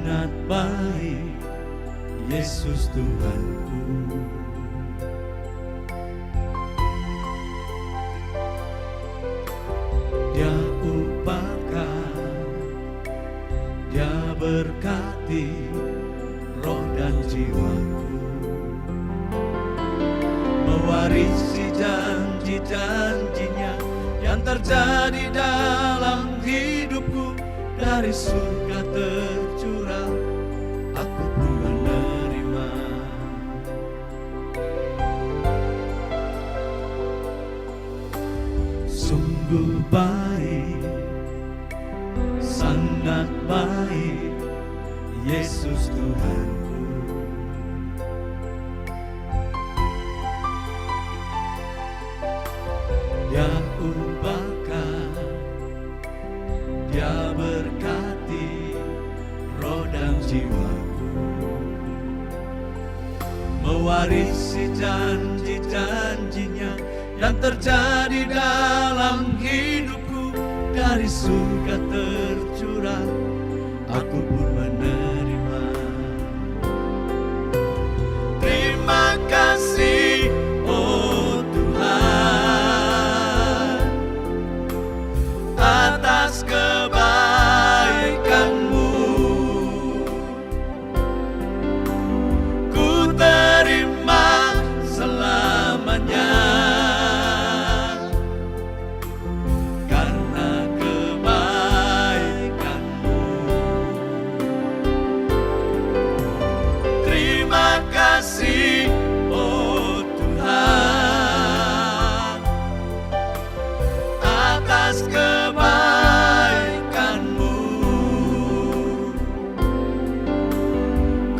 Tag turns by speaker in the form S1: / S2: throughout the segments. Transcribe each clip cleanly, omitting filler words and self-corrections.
S1: sangat baik, Yesus Tuhanku. Dia upakan, Dia berkati roh dan jiwaku, mewarisi janji-janjinya yang terjadi dalam hidupku. Dari surga tercurah, aku pun menerima. Sungguh baik, sangat baik, Yesus Tuhanku. Dia upakan, Dia berkati roh dan jiwaku, mewarisi janji-janjinya yang terjadi dalam hidupku. Dari surga tercurah, aku pun menerima. Terima kasih, oh Tuhan, atas kebaikan-Mu. Ku terima selamanya karena kebaikan-Mu. Terima kasih, oh Tuhan, atas kebaikan-Mu.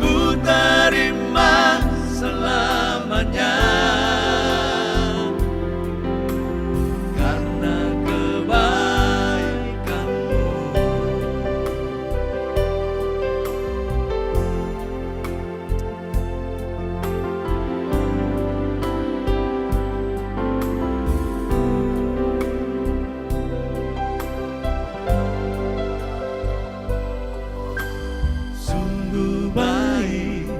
S1: Ku terima selamanya karena kebaikan-Mu. Sungguh baik,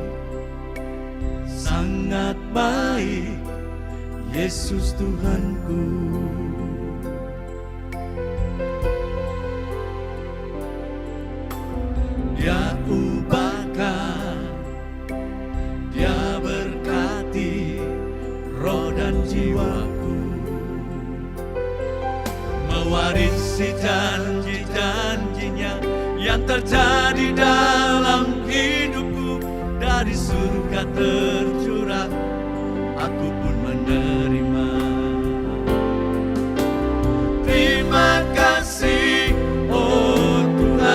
S1: sangat baik, Yesus Tuhanku. Dia upakan, Dia berkati roh dan jiwaku, mewarisi janji-janjinya yang terjadi dalam hidupku. Dari surga tercurah, aku pun menerima. Terima kasih, oh Tuhan,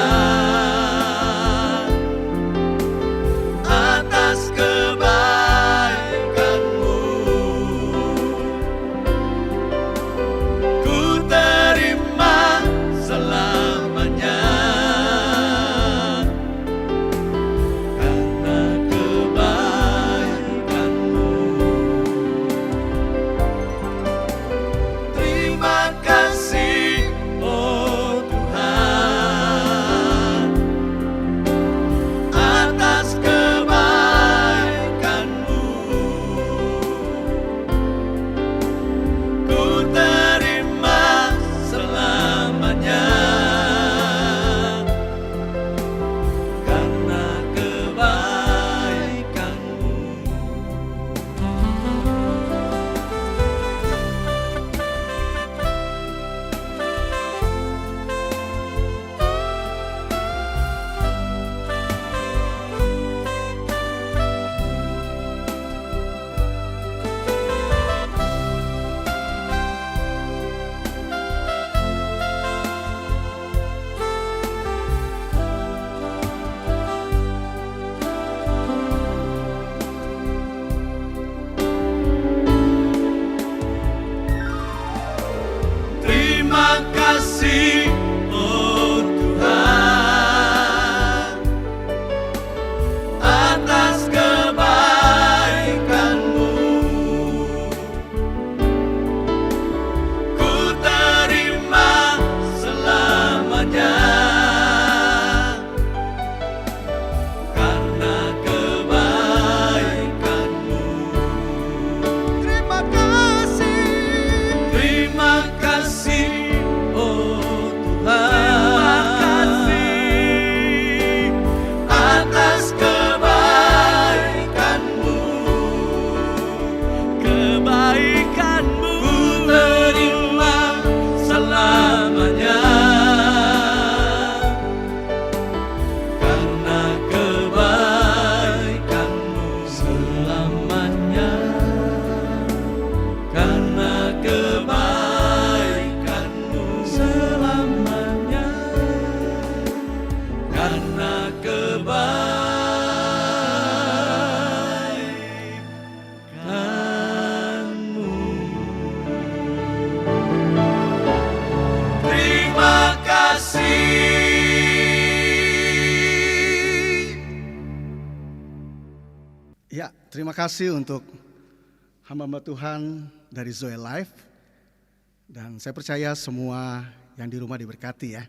S1: atas kebaikan-Mu. Ku terima selamanya kebaikan-Mu. Terima kasih.
S2: Ya, terima kasih untuk hamba-hamba Tuhan dari Zoe Life. Dan saya percaya semua yang di rumah diberkati ya.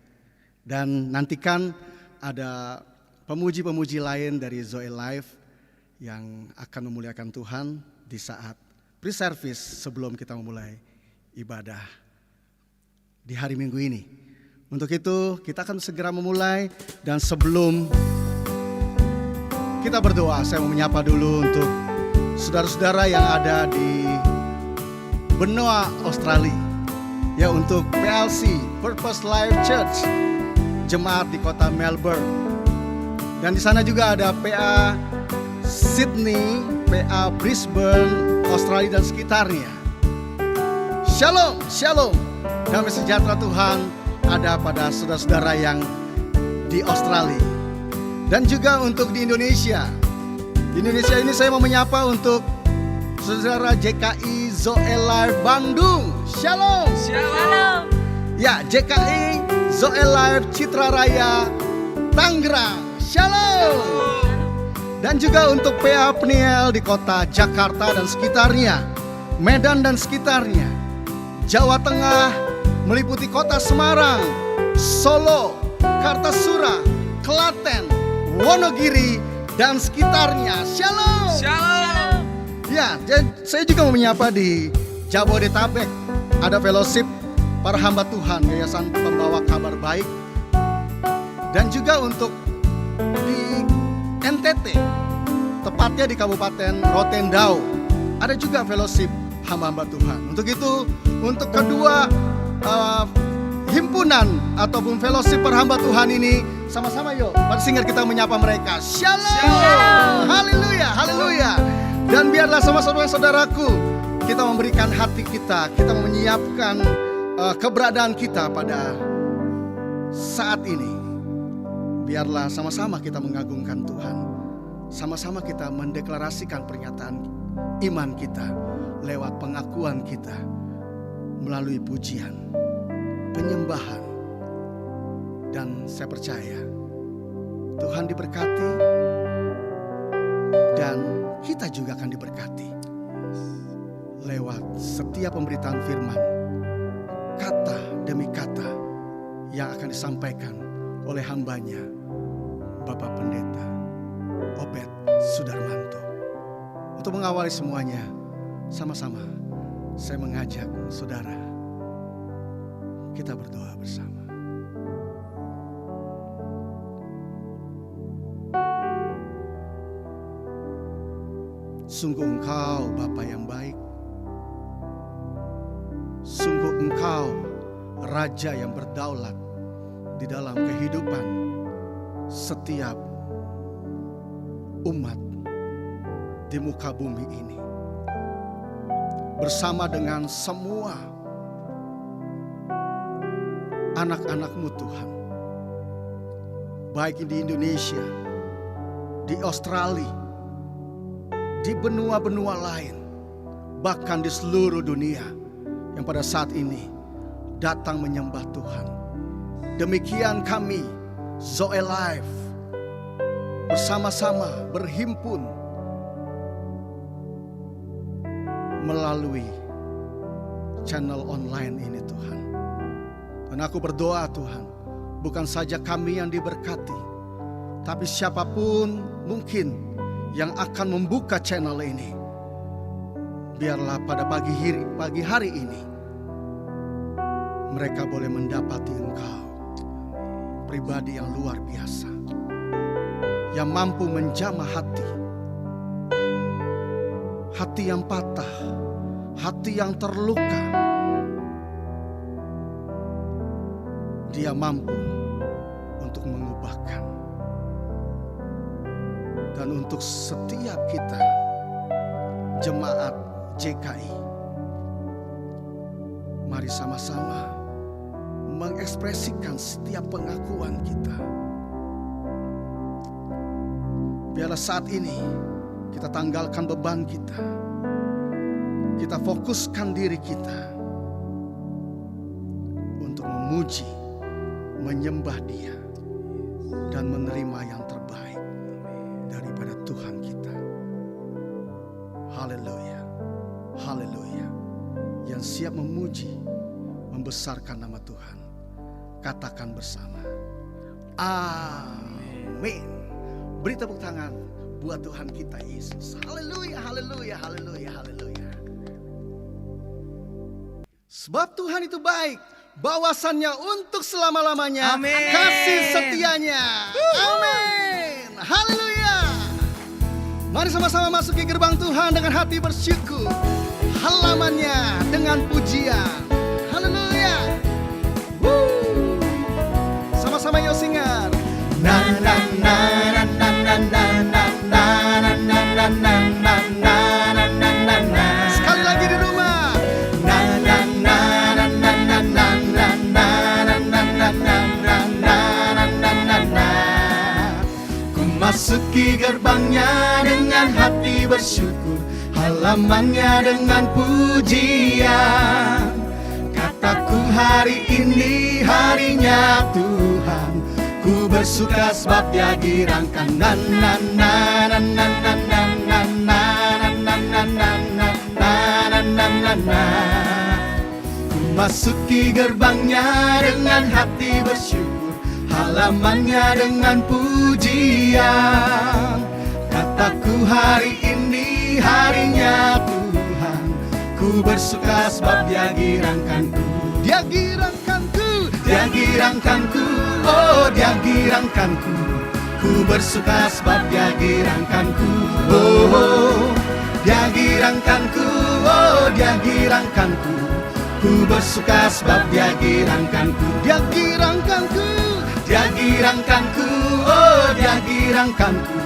S2: Dan nantikan ada pemuji-pemuji lain dari Zoe Life yang akan memuliakan Tuhan di saat pre-service sebelum kita memulai ibadah di hari Minggu ini. Untuk itu kita akan segera memulai, dan sebelum kita berdoa, saya mau menyapa dulu untuk saudara-saudara yang ada di benua Australia. Ya, untuk PLC, Purpose Life Church, jemaat di kota Melbourne. Dan di sana juga ada PA Sydney, PA Brisbane, Australia dan sekitarnya. Shalom, shalom. Damai sejahtera Tuhan ada pada saudara-saudara yang di Australia. Dan juga untuk di Indonesia. Di Indonesia ini saya mau menyapa untuk saudara JKI Zoe Life Bandung. Shalom.
S3: Shalom.
S2: Ya, JKI Zoe Life Citra Raya Tangerang. Shalom. Dan juga untuk PA Peniel di kota Jakarta dan sekitarnya, Medan dan sekitarnya, Jawa Tengah meliputi kota Semarang, Solo, Kartasura, Klaten, Wonogiri dan sekitarnya. Shalom.
S3: Shalom.
S2: Ya, saya juga mau menyapa di Jabodetabek. Ada fellowship para hamba Tuhan, Yayasan Pembawa Kabar Baik. Dan juga untuk di NTT, tepatnya di Kabupaten Rotendao, ada juga fellowship hamba-hamba Tuhan. Untuk itu, untuk kedua himpunan ataupun fellowship perhamba Tuhan ini, sama-sama yuk bersingkat kita menyapa mereka. Shalom,
S3: Shalom.
S2: Haleluya, haleluya. Dan biarlah sama-sama saudaraku, kita memberikan hati kita menyiapkan keberadaan kita pada saat ini. Biarlah sama-sama kita mengagungkan Tuhan, sama-sama kita mendeklarasikan pernyataan iman kita lewat pengakuan kita melalui pujian, penyembahan. Dan saya percaya Tuhan diberkati dan kita juga akan diberkati lewat setiap pemberitaan firman, kata demi kata yang akan disampaikan oleh hambanya Bapak Pendeta Obed Sudarmanto. Untuk mengawali semuanya, sama-sama saya mengajak saudara, kita berdoa bersama. Sungguh Engkau Bapa yang baik, sungguh Engkau Raja yang berdaulat di dalam kehidupan setiap umat di muka bumi ini. Bersama dengan semua anak-anak-Mu Tuhan, baik di Indonesia, di Australia, di benua-benua lain, bahkan di seluruh dunia yang pada saat ini datang menyembah Tuhan. Demikian kami Zoe Life bersama-sama berhimpun melalui channel online ini Tuhan. Dan aku berdoa Tuhan, bukan saja kami yang diberkati, tapi siapapun mungkin yang akan membuka channel ini, biarlah pada pagi hari ini mereka boleh mendapati Engkau, pribadi yang luar biasa, yang mampu menjamah hati yang patah, hati yang terluka. Dia mampu untuk mengubahkan. Dan untuk setiap kita jemaat JKI, mari sama-sama mengekspresikan setiap pengakuan kita Biarlah saat ini kita tanggalkan beban kita. Kita fokuskan diri kita untuk memuji, menyembah Dia, dan menerima yang terbaik daripada Tuhan kita. Haleluya, haleluya. Yang siap memuji, membesarkan nama Tuhan, katakan bersama, amin. Beri tepuk tangan buat Tuhan kita Yesus. Haleluya, haleluya, haleluya, haleluya. Sebab Tuhan itu baik, bawasannya untuk selama-lamanya,
S1: Amin.
S2: kasih setianya. Amin. Haleluya. Mari sama-sama masuki gerbang Tuhan dengan hati bersyukur, halamannya dengan pujian. Haleluya. Sama-sama yuk singar. Na na na na na na na na na na na na na na na na na. Sekali lagi di rumah. Na na na na na na na na na na na na na na na na. Ku masuki gerbangnya dengan hati bersyukur, halamannya dengan pujian. Kataku hari ini harinya Tuhan, ku bersuka sebab Dia girangkan. Na na na na na na na na na na na na na na na. Ku masuki gerbangnya dengan hati bersyukur, halamannya dengan pujian. Kataku hari ini harinya Tuhan, ku bersuka sebab Dia girangkanku. Dia girangkanku, Dia girangkanku, oh Dia girangkanku. Ku bersuka sebab Dia girangkanku. Oh, Dia girangkanku, oh Dia girangkanku. Ku bersuka sebab Dia girangkanku. Dia girangkanku, Dia girangkanku, oh Dia girangkanku.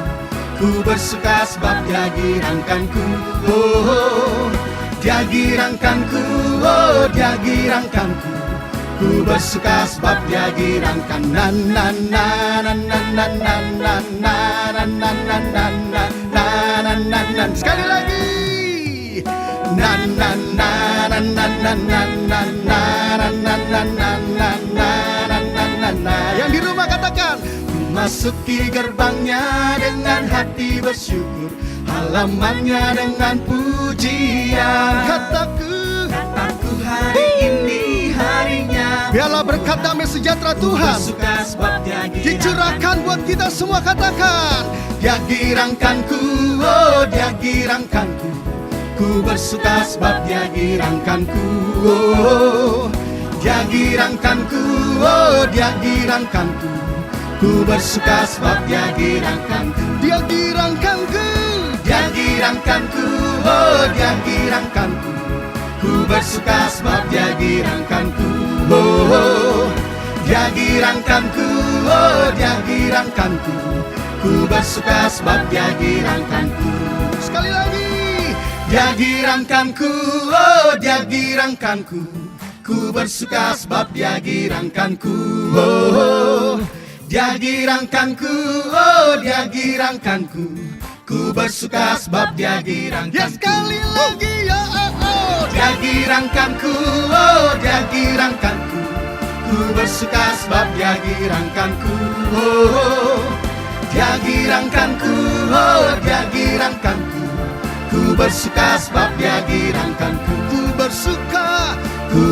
S2: Ku bersuka sebab Dia girangkanku. Oh, Dia girangkanku, oh Dia girangkanku. Ku bersuka sebab Dia girangkan. Na na na na na na na na na na na na na na na na. Sekali lagi. Na na na na na na na na na na na na na na na. Yang di rumah katakan, masuki gerbangnya dengan hati bersyukur, halamannya dengan pujian. Kataku hari ini harinya. Biarlah berkat damai sejahtera Tuhan dicurahkan buat kita semua. Katakan, Dia girangkanku, oh Dia girangkanku. Ku bersuka sebab Dia girangkanku. Oh, Dia girangkanku, oh Dia girangkanku. Ku bersuka sebab Dia girangkanku. Dia girangkanku, Dia girangkanku, oh Dia girangkanku. Ku bersuka sebab Dia girangkanku. Oh, Dia girangkanku, oh Dia girangkanku. Ku bersuka sebab Dia girangkanku. Sekali lagi. Dia girangkanku, oh Dia girangkanku. Ku bersuka sebab Dia girangkanku. Oh, Dia girangkanku, oh Dia girangkanku. Ku bersuka sebab Dia girangkanku. Ya sekali lagi ya, oh Dia girangkanku, oh Dia girangkanku. Ku bersuka sebab Dia girangkanku. Oh, Dia girangkanku, oh Dia girangkanku. Ku bersuka sebab Dia girangkanku. Ku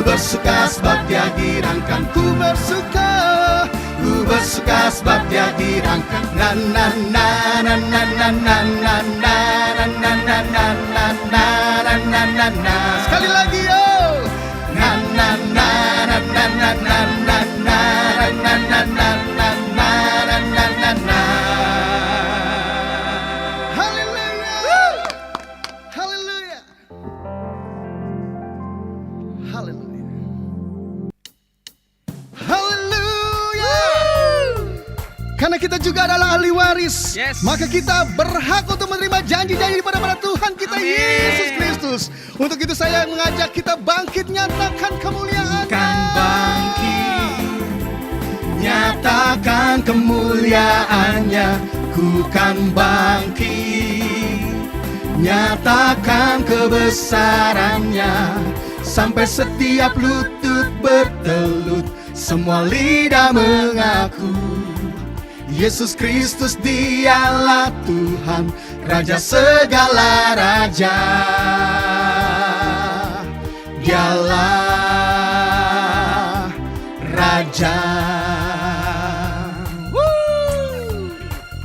S2: bersuka sebab Dia girangkan. Ku bersuka sebab Dia girangkan. Na na na na na na na na na na na na na na na na na. Sekali lagi yo. Na na na na na na na na na na na na na na na. Karena kita juga adalah ahli waris, maka kita berhak untuk menerima janji-janji daripada Tuhan kita Yesus Kristus. Untuk itu saya mengajak kita bangkit, nyatakan kemuliaan.
S1: Kan bangkit,
S2: nyatakan kemuliaannya, ku kan bangkit. Nyatakan kebesarannya, sampai setiap lutut bertelut, semua lidah mengaku Yesus Kristus dialah Tuhan, Raja segala raja. Dialah Raja.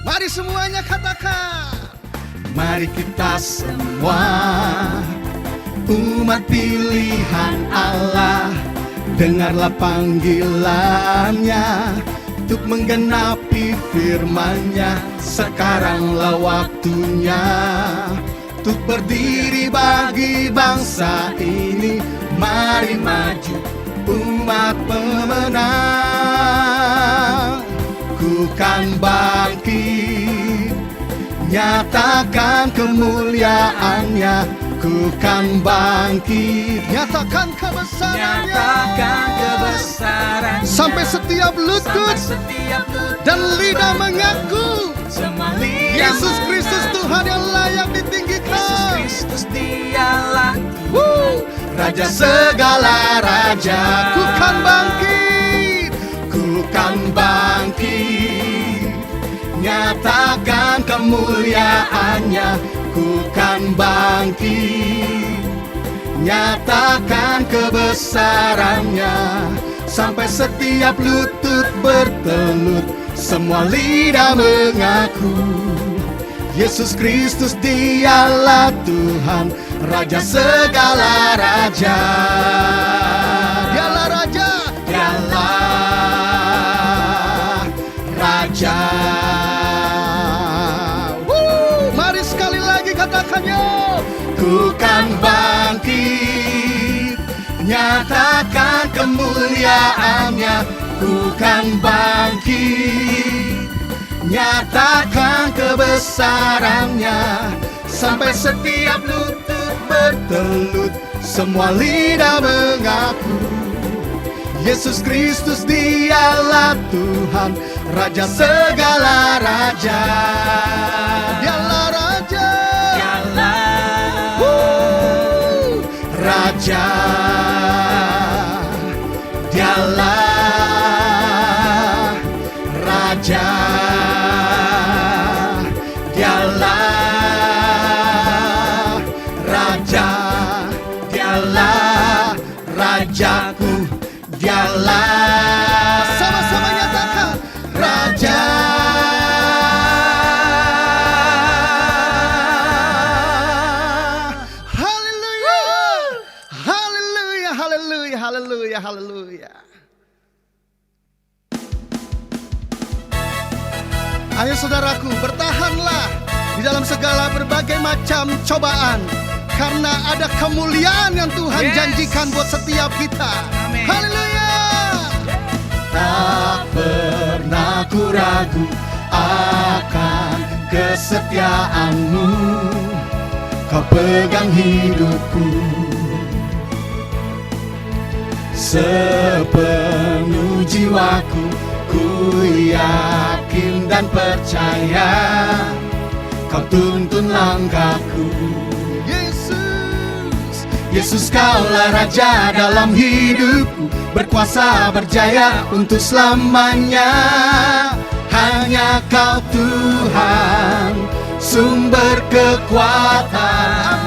S2: Mari semuanya katakan. Mari kita semua umat pilihan Allah, dengarlah panggilannya untuk menggenapi firman-Nya. Sekaranglah waktunya untuk berdiri bagi bangsa ini. Mari maju umat pemenang. Ku kan bangkit, nyatakan kemuliaannya. Ku kan bangkit, nyatakan kebesarannya, sampai setiap lutut dan lidah mengaku Yesus Kristus Tuhan yang layak ditinggikan. Yesus Kristus dialah Raja segala raja. Ku kan bangkit, ku kan bangkit, nyatakan kemuliaannya. Ku kan bangkit, nyatakan kebesarannya, sampai setiap lutut bertelut, semua lidah mengaku Yesus Kristus dialah Tuhan, Raja segala raja. Dialah Raja, dialah Raja. Mari sekali lagi katakan yo. Ku kan bangkit, nyatakan kemuliaannya. Ku kan bangkit, nyatakan kebesarannya, sampai setiap lutut bertelut, semua lidah mengaku Yesus Kristus dialah Tuhan, Raja segala raja. Dialah Raja, dialah Raja. Dialah Raja. Dialah Raja. Dialah Rajaku. Dialah, sama-sama nyatakan, Raja. Haleluya. Haleluya. Haleluya. Haleluya. Haleluya. Ayo saudaraku, bertahanlah di dalam segala berbagai macam cobaan, karena ada kemuliaan yang Tuhan janjikan buat setiap kita. Haleluya. Tak pernah ku ragu akan kesetiaanmu, kau pegang hidupku. Sepenuh jiwaku ku yakin dan percaya, kau tuntun langkahku. Yesus, kaulah Raja dalam hidupku, berkuasa berjaya untuk selamanya. Hanya Kau Tuhan, sumber kekuatan.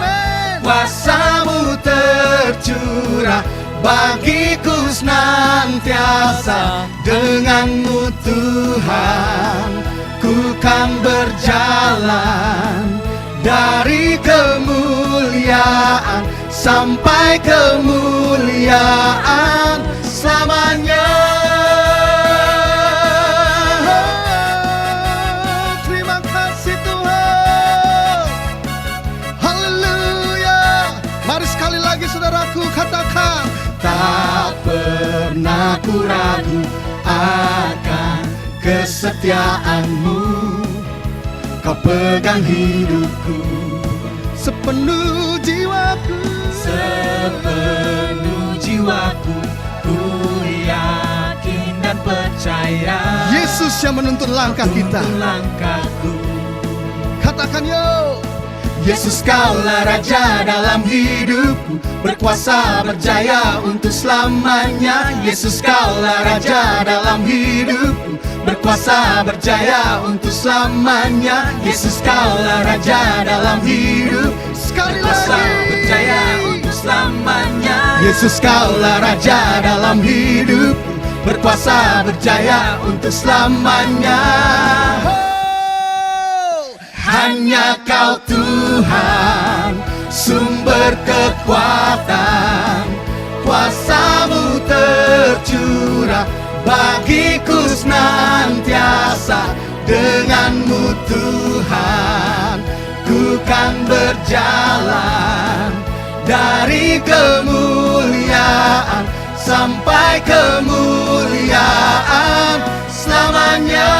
S2: Kuasa-Mu tercurah bagiku senantiasa. Dengan-Mu Tuhan, ku kan berjalan dari kemuliaan sampai kemuliaan selamanya. Terima kasih Tuhan. Haleluya. Mari sekali lagi saudaraku katakan, tak pernah ku ragu akan kesetiaanmu, kau pegang hidupku. Sepenuh jiwaku, sepenuh jiwaku, ku yakin
S1: kan percaya.
S2: Yesus yang menuntun langkah kita.
S1: Tuntun langkahku.
S2: Katakan yo.
S1: Yesus kaulah Raja dalam hidupku, berkuasa berjaya untuk selamanya. Yesus kaulah Raja dalam hidupku, berkuasa berjaya untuk selamanya. Yesus kaulah Raja dalam hidup,
S2: Sekali
S1: berkuasa
S2: lagi.
S1: berjaya untuk selamanya. Yesus kaulah Raja dalam hidupku, berkuasa berjaya untuk selamanya. Hanya Kau Tuhan, sumber kekuatan, kuasa-Mu tercurah bagiku senantiasa. Dengan-Mu Tuhan, ku kan berjalan dari kemuliaan sampai kemuliaan selamanya.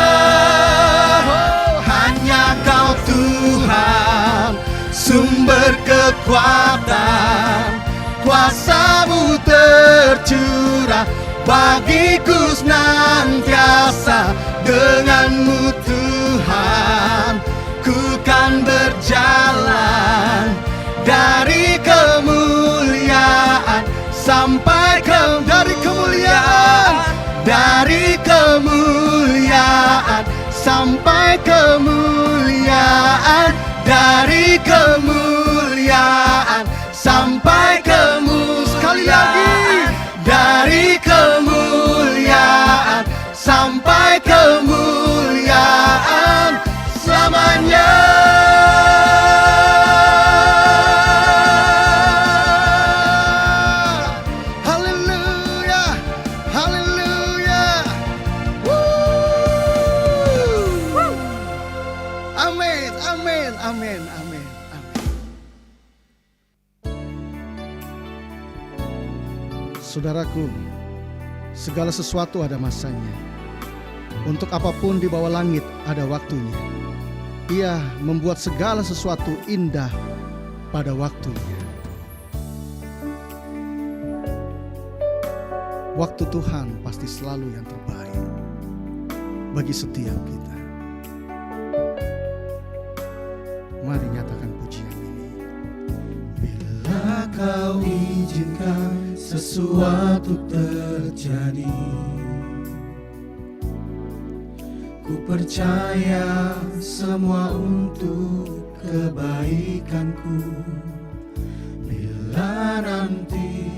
S1: Hanya Kau Tuhan, sumber kekuatan, kuasa-Mu tercurah bagiku senantiasa. Dengan-Mu Tuhan, ku kan berjalan dari kemuliaan sampai dari kemuliaan, dari kemuliaan sampai kemuliaan, dari kemuliaan sampai kemuliaan. Sekali lagi, dari kemuliaan sampai kemuliaan selamanya.
S2: Haleluya, haleluya. Amin, amin, amin, amin, amin. Saudaraku, segala sesuatu ada masanya. Untuk apapun di bawah langit ada waktunya. Ia membuat segala sesuatu indah pada waktunya. Waktu Tuhan pasti selalu yang terbaik bagi setiap kita. Mari nyatakan pujian ini.
S1: Bila Kau izinkan sesuatu terjadi, ku percaya semua untuk kebaikanku. Bila nanti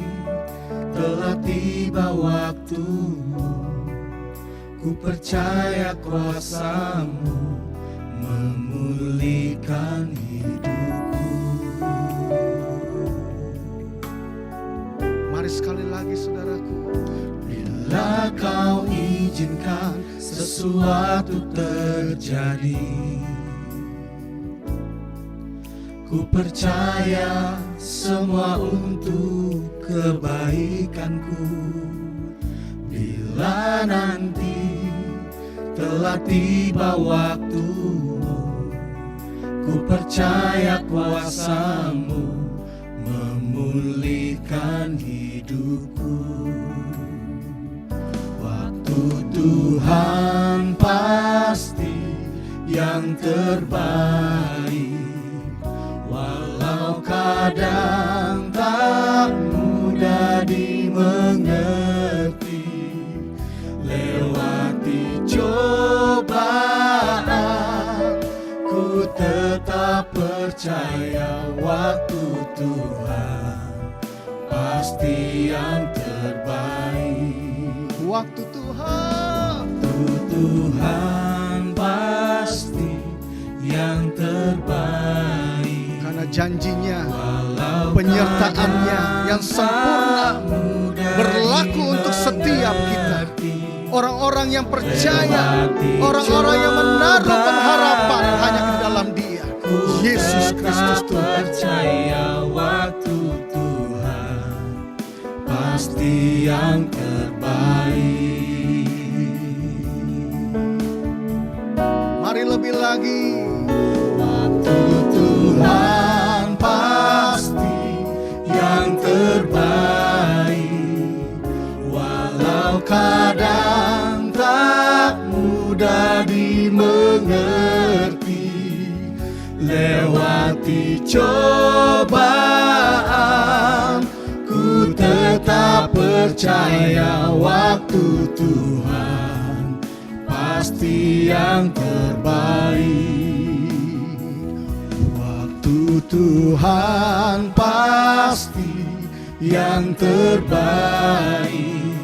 S1: telah tiba waktumu, ku percaya kuasa-Mu memulihkan hidupku.
S2: Mari sekali lagi saudaraku.
S1: Bila Kau izinkan sesuatu terjadi, ku percaya semua untuk kebaikanku. Bila nanti telah tiba waktumu, ku percaya kuasa-Mu memulihkan hidupku. Waktu Tuhan pasti yang terbaik, walau kadang tak mudah dimengerti. Lewati cobaan, ku tetap percaya waktu Tuhan pasti yang terbaik.
S2: Waktu Tuhan,
S1: Tuhan pasti yang terbaik.
S2: karena janjinya,
S1: Walau
S2: penyertaannya yang sempurna berlaku untuk setiap kita. Orang-orang yang percaya, orang-orang yang menaruh pengharapan hanya di dalam Dia, Yesus Kristus Tuhan.
S1: Percaya waktu Tuhan pasti yang terbaik.
S2: Mari lebih lagi.
S1: Waktu Tuhan pasti yang terbaik, walau kadang lewati cobaan, ku tetap percaya waktu Tuhan pasti yang terbaik. Waktu Tuhan pasti yang terbaik,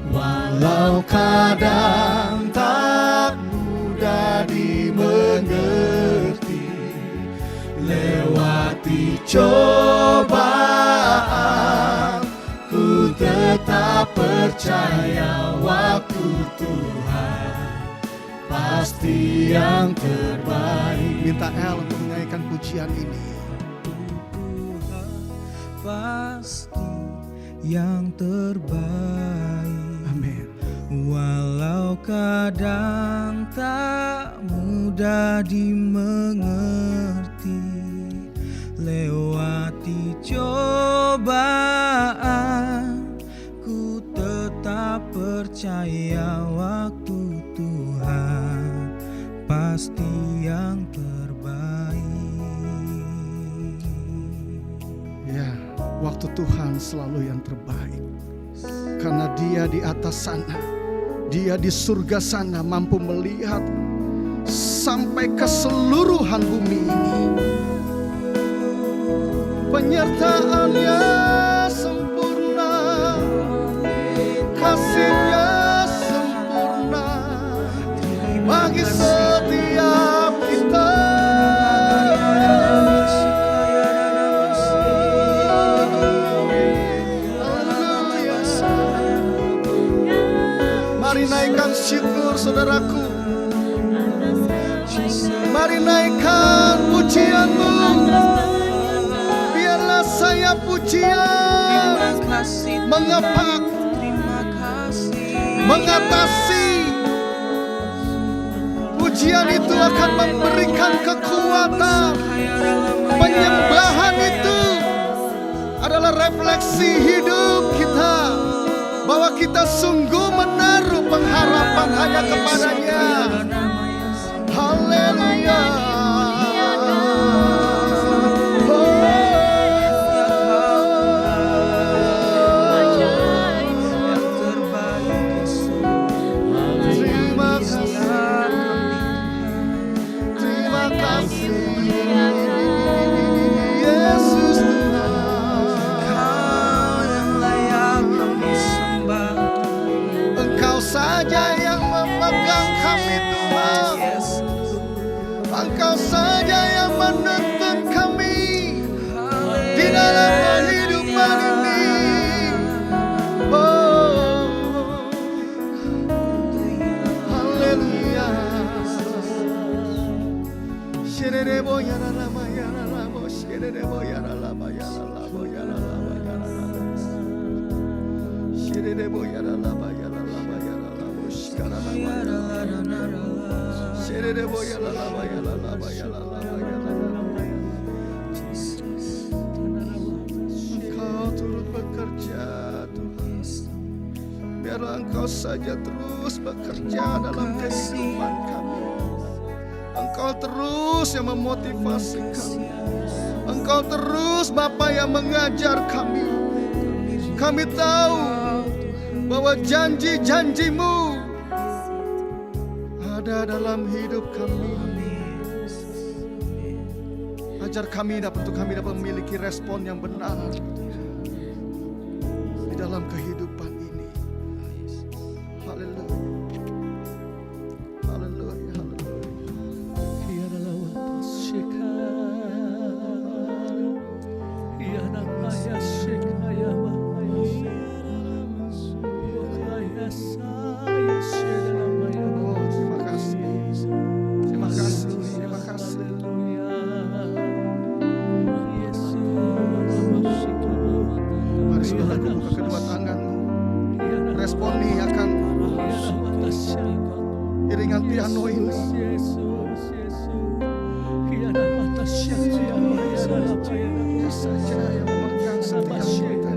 S1: walau kadang tak mudah dimengerti. Lewati cobaan, ku tetap percaya waktu Tuhan pasti yang terbaik.
S2: Minta El untuk menyanyikan pujian ini.
S1: Pasti yang terbaik.
S2: Amin.
S1: Walau kadang tak mudah dimengerti. Lewati cobaan, ku tetap percaya waktu Tuhan pasti yang terbaik.
S2: Ya, waktu Tuhan selalu yang terbaik. Karena Dia di atas sana, Dia di surga sana mampu melihat sampai keseluruhan bumi ini. Penyertaan-Nya sempurna, kasih-Nya sempurna bagi setiap kita. Mari naikkan syukur saudaraku. Mari naikkan pujianmu. Biarlah saya pujian mengepak, mengatasi. Pujian itu akan memberikan kekuatan. Penyembahan itu adalah refleksi hidup kita, bahwa kita sungguh menaruh pengharapan hanya kepada-Nya. Haleluya. Terima kasih Yesus Tuhan. Engkau saja yang memegang kami Tuhan. Engkau saja yang menuntun kami di dalam kehidupan ini. Oh, haleluya. Sherebo yara lama yara lama, sherebo yara lama yara lama yara lama yara lama. Sherebo yara lama yara lama yara lama, shikara lama yara lama. Sherebo yara lama yara lama yara lama yara lama. Engkau turut bekerja Tuhan. Biarlah Engkau saja terus bekerja dalam kehidupan kami. Engkau terus yang memotivasi kami. Engkau terus Bapa yang mengajar kami. Kami tahu bahwa janji-janji-Mu ada dalam hidup kami. Ajar kami untuk kami dapat memiliki respon yang benar di dalam kehidupan ini. Haleluya. Haleluya. Terima kasih. Terima kasih. Terima kasih. Mari saudaraku buka kedua tanganmu. Responi akan iringan piano ini. Dia saja yang memegang setiap kita.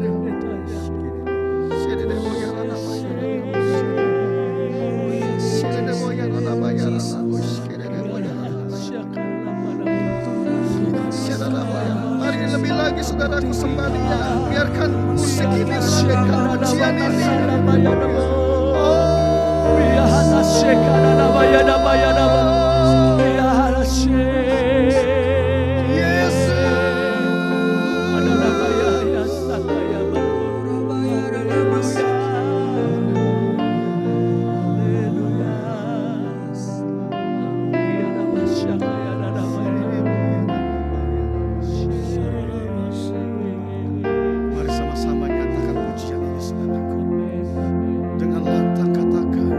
S2: lagi saudaraku sembahnya. Biarkan musik ini menaikkan pujian ini. Mari sama-sama nyatakan pujian ini saudaraku. Dengan lantang katakan,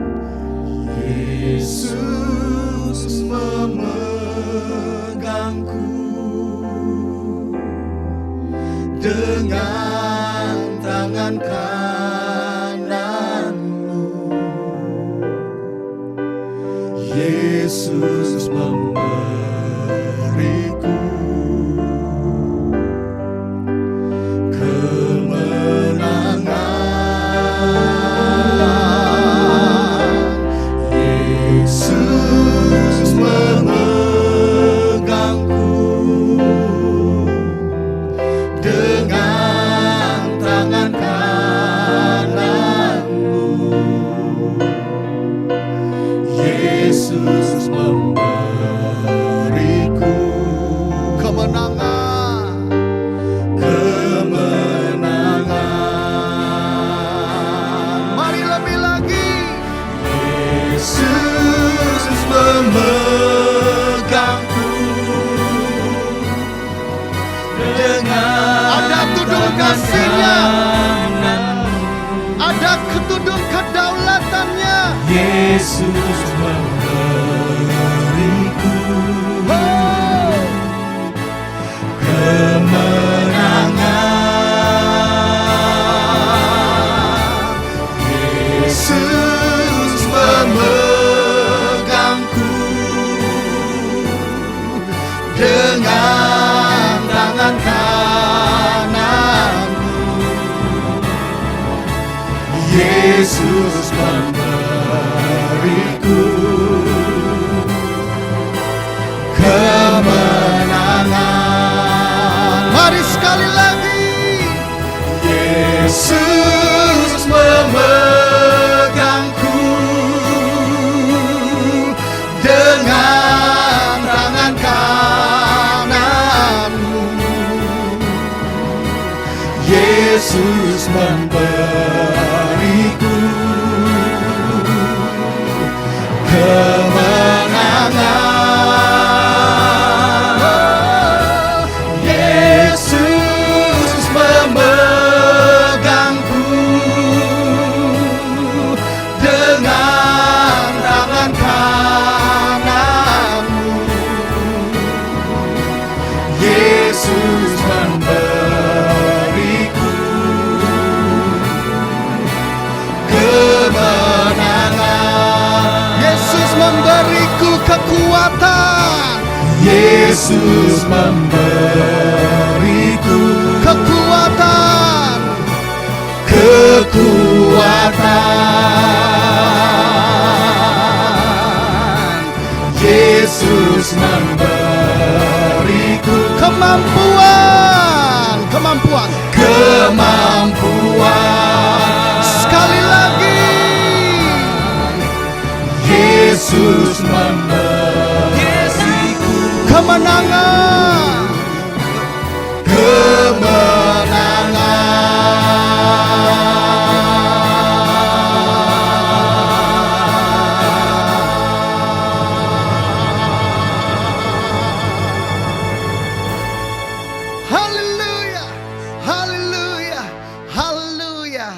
S2: Yesus memegangku dengan tangan kananmu. Yesus memberiku kemenangan. Yesus memegangku dengan tangan kananmu. Yesus memberiku kemenangan, kemenangan. Mari lebih lagi. Yesus memegangku dengan ada tudung kasihnya, ada ketudung kedaulatannya. Yesus memberiku kemenangan. Yesus memegangku dengan tangan kananmu. Yesus memberiku kemenangan. Mari sekali lagi. Yesus memegangku dengan tangan kananmu. Yesus memberiku kemenangan. Yesus memegangku dengan tangan kananmu. Yesus memberiku kemenangan. Yesus memberiku kekuatan. Yesus memberiku kekuatan, kekuatan. Yesus memberiku kemampuan, kemampuan, kemampuan. Sekali lagi. Yesus memberiku kemenangan, kemenangan. Haleluya, haleluya, haleluya.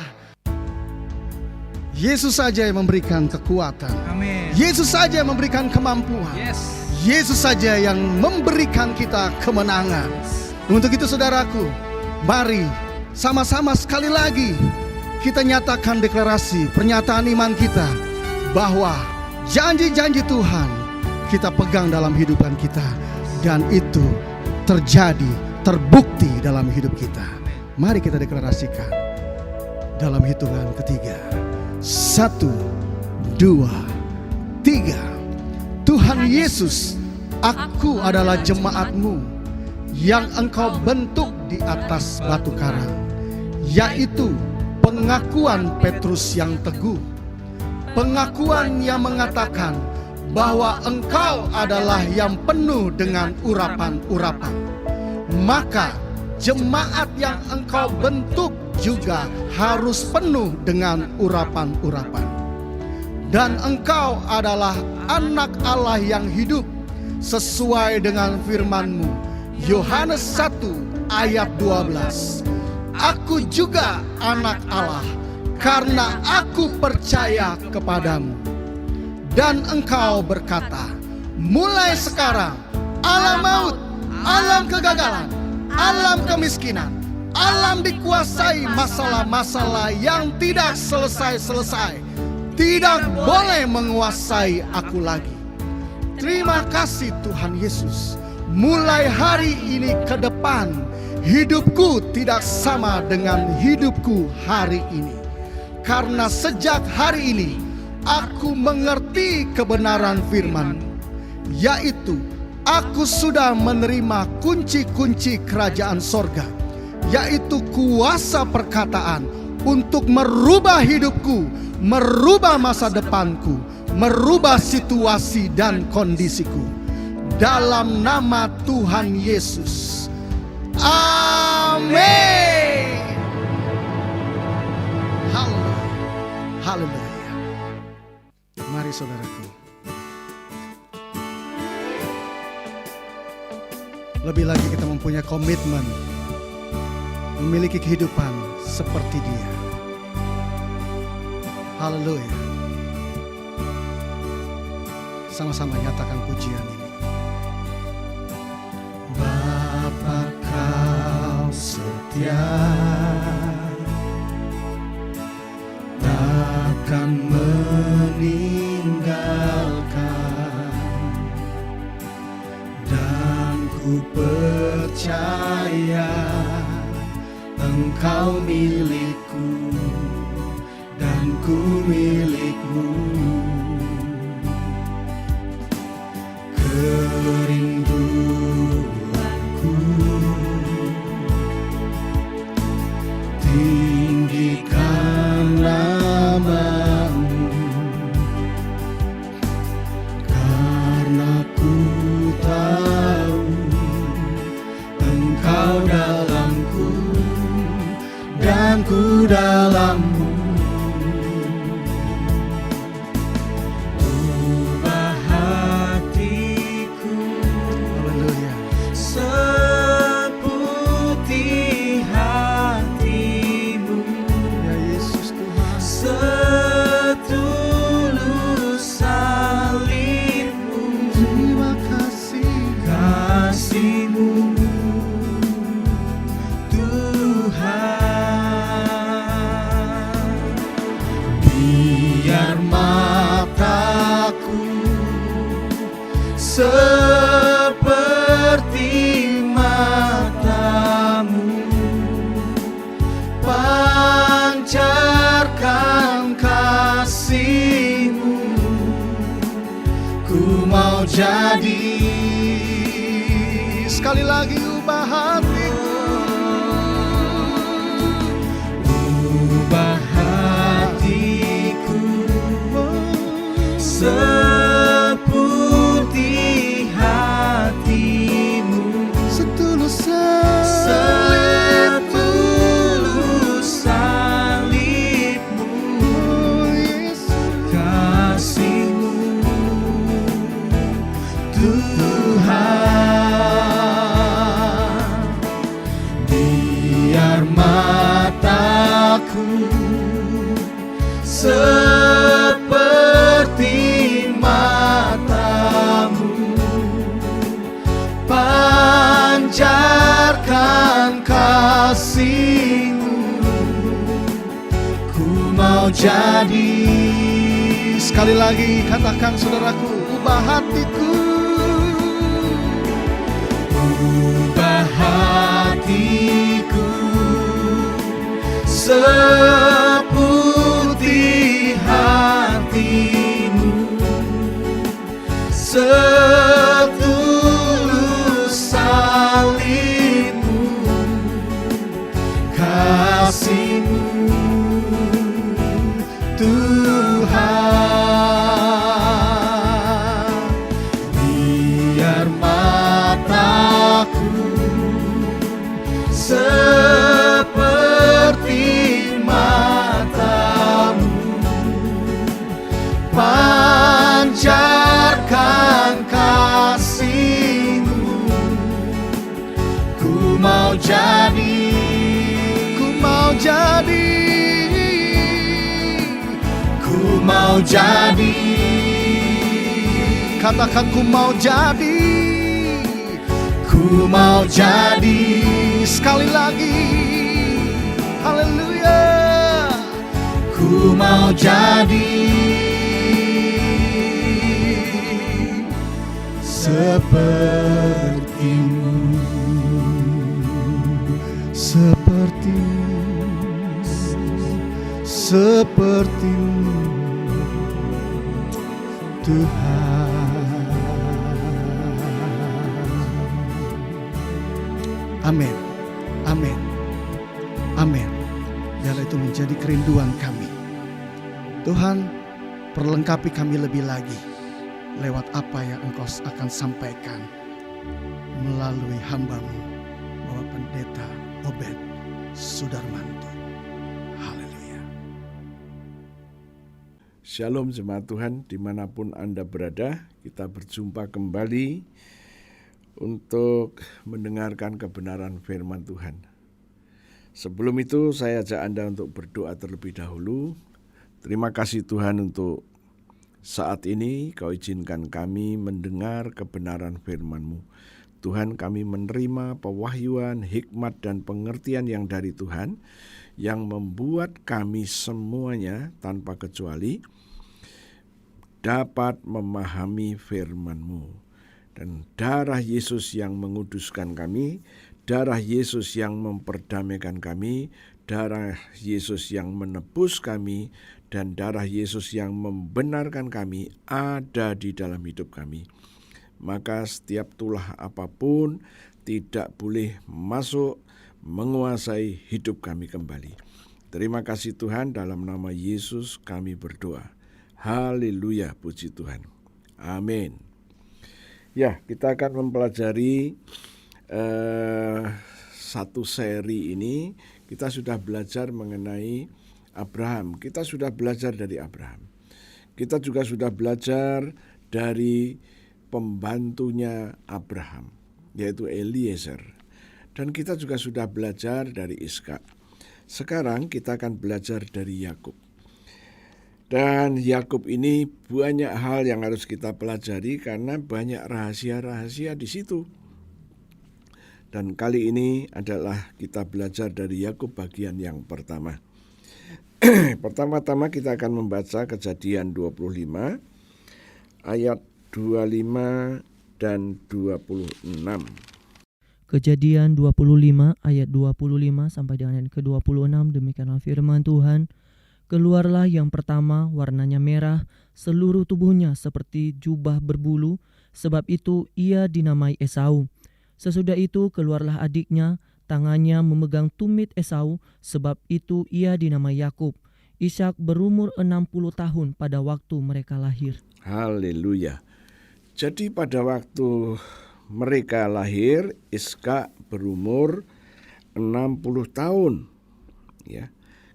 S2: Yesus saja yang memberikan kekuatan.
S1: Amin.
S2: Yesus saja yang memberikan kemampuan.
S1: Yes.
S2: Yesus saja yang memberikan kita kemenangan. Untuk itu saudaraku, mari sama-sama sekali lagi kita nyatakan deklarasi pernyataan iman kita bahwa janji-janji Tuhan kita pegang dalam kehidupan kita, dan itu terjadi, terbukti dalam hidup kita. Mari kita deklarasikan dalam hitungan ketiga. 1, 2, 3. Tuhan Yesus, aku adalah jemaat-Mu yang Engkau bentuk di di atas batu karang, yaitu pengakuan Petrus yang teguh. Pengakuan yang mengatakan bahwa engkau adalah yang penuh dengan urapan-urapan. Maka jemaat yang engkau bentuk juga harus penuh dengan urapan-urapan. Dan engkau adalah anak Allah yang hidup sesuai dengan firman-Mu. Yohanes 1 ayat 12. Aku juga anak Allah karena aku percaya kepadamu. Dan engkau berkata, mulai sekarang alam maut, alam kegagalan, alam kemiskinan, alam dikuasai masalah-masalah yang tidak selesai-selesai, tidak boleh menguasai aku lagi. Terima kasih Tuhan Yesus. Mulai hari ini ke depan, hidupku tidak sama dengan hidupku hari ini. Karena sejak hari ini, aku mengerti kebenaran firman, yaitu aku sudah menerima kunci-kunci kerajaan sorga, yaitu kuasa perkataan untuk merubah hidupku, merubah masa depanku, merubah situasi dan kondisiku. Dalam nama Tuhan Yesus. Amin. Haleluya. Mari saudaraku. Lebih lagi kita mempunyai komitmen memiliki kehidupan seperti Dia. Haleluya. Sama-sama nyatakan pujian ini. Bapa, Kau setia, takkan meninggalkan, dan ku percaya Engkau milikku dan ku milikmu. Kerinduanku tinggikan namamu, karena ku tahu Engkau dalamku dan ku dalammu. Ubah hatiku, haleluya, seputih hatimu, ya Yesus Tuhan, setulus salibmu. Terima kasih kasih-Mu biar mataku seperti matamu, pancarkan kasih-Mu. Ku mau jadi, sekali lagi ubah hatiku, ubah hatiku seputih hatimu, setulus salibmu, kasih-Mu Tuhan. Biar mataku seperti matamu, pancarkan kasih-Mu. Ku mau jadi, sekali lagi katakan saudaraku, ubah hatiku, ubah hatiku seputih hatimu, setulus salibmu, mau jadi, ku mau jadi, ku mau jadi. Katakan ku mau jadi, ku mau jadi. Sekali lagi, haleluya. Ku mau jadi sepertimu, sepertimu Tuhan. Amin, amin, amin. Biarlah itu menjadi kerinduan kami. Tuhan, perlengkapi kami lebih lagi lewat apa yang Engkau akan sampaikan melalui hamba-Mu, Bapak Pendeta Obed Sudarmanto. Haleluya.
S4: Shalom jemaat Tuhan, dimanapun Anda berada, kita berjumpa kembali untuk mendengarkan kebenaran firman Tuhan. Sebelum itu saya ajak Anda untuk berdoa terlebih dahulu. Terima kasih Tuhan untuk saat ini Kau izinkan kami mendengar kebenaran firman-Mu. Tuhan, kami menerima pewahyuan, hikmat dan pengertian yang dari Tuhan, yang membuat kami semuanya tanpa kecuali dapat memahami firman-Mu. Dan darah Yesus yang menguduskan kami, darah Yesus yang memperdamaikan kami, darah Yesus yang menebus kami, dan darah Yesus yang membenarkan kami ada di dalam hidup kami. Maka setiap tulah apapun tidak boleh masuk menguasai hidup kami kembali. Terima kasih Tuhan, dalam nama Yesus kami berdoa. Haleluya, puji Tuhan. Amin. Ya, kita akan mempelajari satu seri ini. Kita sudah belajar mengenai Abraham. Kita sudah belajar dari Abraham. Kita juga sudah belajar dari pembantunya Abraham, yaitu Eliezer. Dan kita juga sudah belajar dari Ishak. Sekarang kita akan belajar dari Yakub. Dan Yakub ini banyak hal yang harus kita pelajari karena banyak rahasia-rahasia di situ. Dan kali ini adalah kita belajar dari Yakub bagian yang pertama. Pertama-tama kita akan membaca Kejadian 25 ayat 25 dan 26.
S5: Kejadian 25 ayat 25 sampai dengan ayat ke-26, demikianlah firman Tuhan. Keluarlah yang pertama, warnanya merah, seluruh tubuhnya seperti jubah berbulu, sebab itu ia dinamai Esau. Sesudah itu keluarlah adiknya, tangannya memegang tumit Esau, sebab itu ia dinamai Yakub. Ishak berumur 60 tahun pada waktu mereka lahir.
S4: Haleluya. Jadi pada waktu mereka lahir, Ishak berumur 60 tahun. Ya.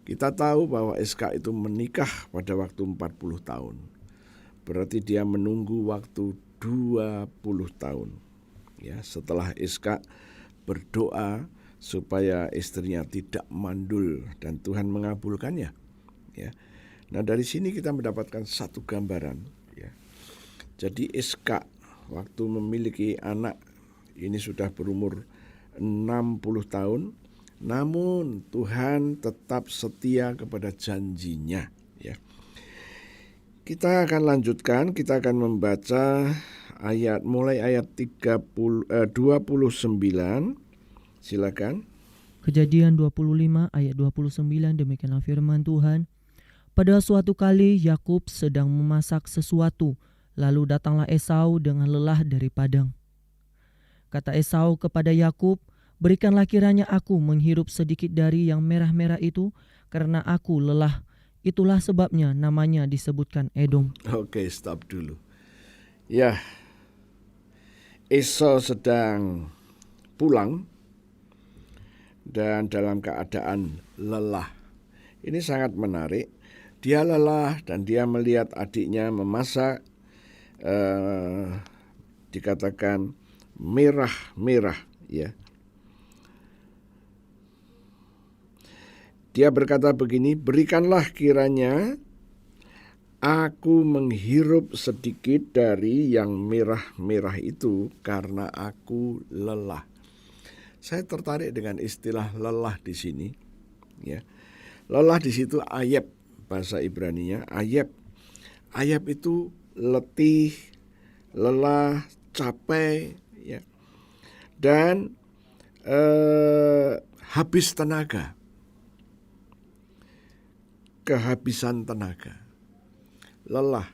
S4: Kita tahu bahwa Ishak itu menikah pada waktu 40 tahun. Berarti dia menunggu waktu 20 tahun. Ya, setelah Ishak berdoa supaya istrinya tidak mandul dan Tuhan mengabulkannya. Ya. Nah, dari sini kita mendapatkan satu gambaran. Ya. Jadi Ishak waktu memiliki anak ini sudah berumur 60 tahun. Namun Tuhan tetap setia kepada janjinya. Ya. Kita akan lanjutkan, kita akan membaca mulai ayat 29. Silakan.
S5: Kejadian 25 ayat 29, demikianlah firman Tuhan. Pada suatu kali Yakub sedang memasak sesuatu, lalu datanglah Esau dengan lelah dari padang. Kata Esau kepada Yakub, berikanlah kiranya aku menghirup sedikit dari yang merah-merah itu, karena aku lelah. Itulah sebabnya namanya disebutkan Edom.
S4: Oke, stop dulu. Ya, Esau sedang pulang dan dalam keadaan lelah. Ini sangat menarik. Dia lelah dan dia melihat adiknya memasak, dikatakan merah-merah, ya. Dia berkata begini, berikanlah kiranya aku menghirup sedikit dari yang merah-merah itu karena aku lelah. Saya tertarik dengan istilah lelah di sini. Ya, lelah di situ ayab, bahasa Ibraninya ayab. Ayab itu letih, lelah, capek, ya, dan habis tenaga, kehabisan tenaga, lelah.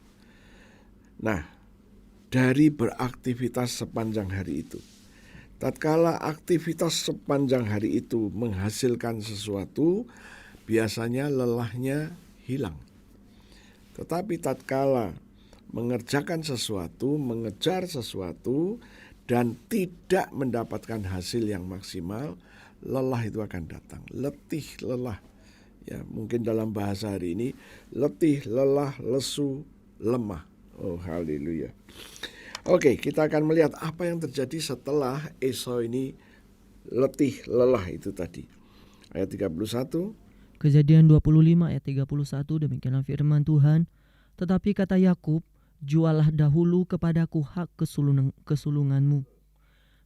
S4: Nah, dari beraktivitas sepanjang hari itu, tatkala aktivitas sepanjang hari itu menghasilkan sesuatu, biasanya lelahnya hilang. Tetapi tatkala mengerjakan sesuatu, mengejar sesuatu, dan tidak mendapatkan hasil yang maksimal, lelah itu akan datang. Letih, lelah. Ya, mungkin dalam bahasa hari ini, letih, lelah, lesu, lemah. Oh, haleluya. Oke, kita akan melihat apa yang terjadi setelah Esau ini letih, lelah itu tadi. Ayat 31.
S5: Kejadian 25 ayat 31, demikianlah firman Tuhan. Tetapi kata Yakub, jualah dahulu kepadaku hak kesulunganmu.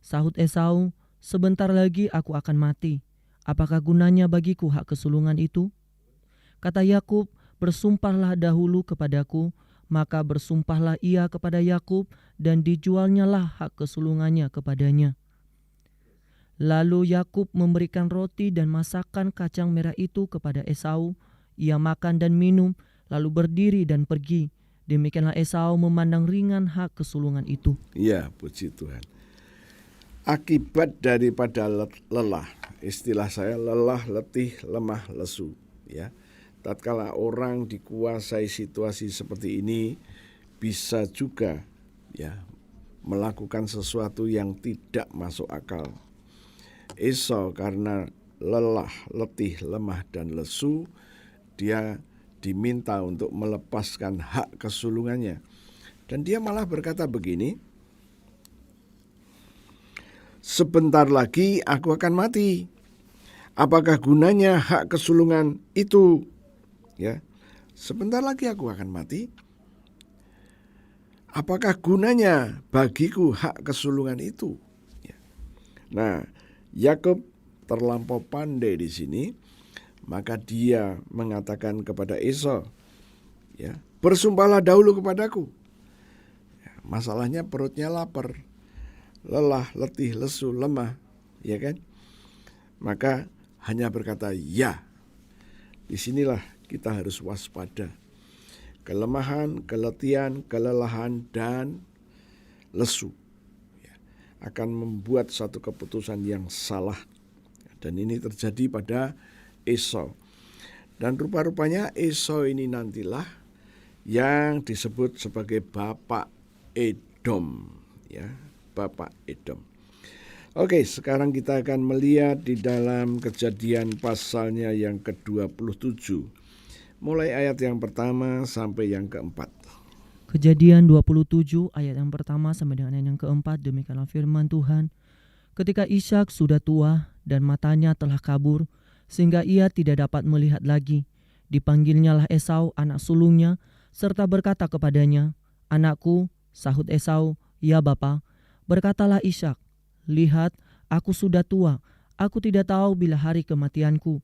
S5: Sahut Esau, sebentar lagi aku akan mati. Apakah gunanya bagiku hak kesulungan itu? Kata Yakub, bersumpahlah dahulu kepadaku. Maka bersumpahlah ia kepada Yakub, dan dijualnyalah hak kesulungannya kepadanya. Lalu Yakub memberikan roti dan masakan kacang merah itu kepada Esau. Ia makan dan minum, lalu berdiri dan pergi. Demikianlah Esau memandang ringan hak kesulungan itu.
S4: Ya, puji Tuhan. Akibat daripada lelah, istilah saya lelah, letih, lemah, lesu. Ya, tatkala orang dikuasai situasi seperti ini, bisa juga ya melakukan sesuatu yang tidak masuk akal. Esau karena lelah, letih, lemah, dan lesu, dia diminta untuk melepaskan hak kesulungannya. Dan dia malah berkata begini, sebentar lagi aku akan mati. Apakah gunanya hak kesulungan itu? Ya, sebentar lagi aku akan mati. Apakah gunanya bagiku hak kesulungan itu? Ya. Nah, Yakub terlampau pandai di sini, maka dia mengatakan kepada Esau, ya, bersumpahlah dahulu kepadaku. Ya, masalahnya perutnya lapar, lelah, letih, lesu, lemah, ya kan? Maka hanya berkata ya. Disinilah kita harus waspada. Kelemahan, keletihan, kelelahan, dan lesu akan membuat satu keputusan yang salah. Dan ini terjadi pada Esau. Dan rupa-rupanya Esau ini nantilah yang disebut sebagai Bapak Edom. Ya, Bapak Edom. Oke, sekarang kita akan melihat di dalam Kejadian pasalnya yang ke-27. Mulai ayat yang pertama sampai yang keempat.
S5: Kejadian 27 ayat yang pertama sampai dengan ayat yang keempat, demikianlah firman Tuhan. Ketika Ishak sudah tua dan matanya telah kabur, sehingga ia tidak dapat melihat lagi, dipanggilnyalah Esau anak sulungnya, serta berkata kepadanya, anakku, sahut Esau, ya bapa. Berkatalah Ishak, lihat, aku sudah tua, aku tidak tahu bila hari kematianku.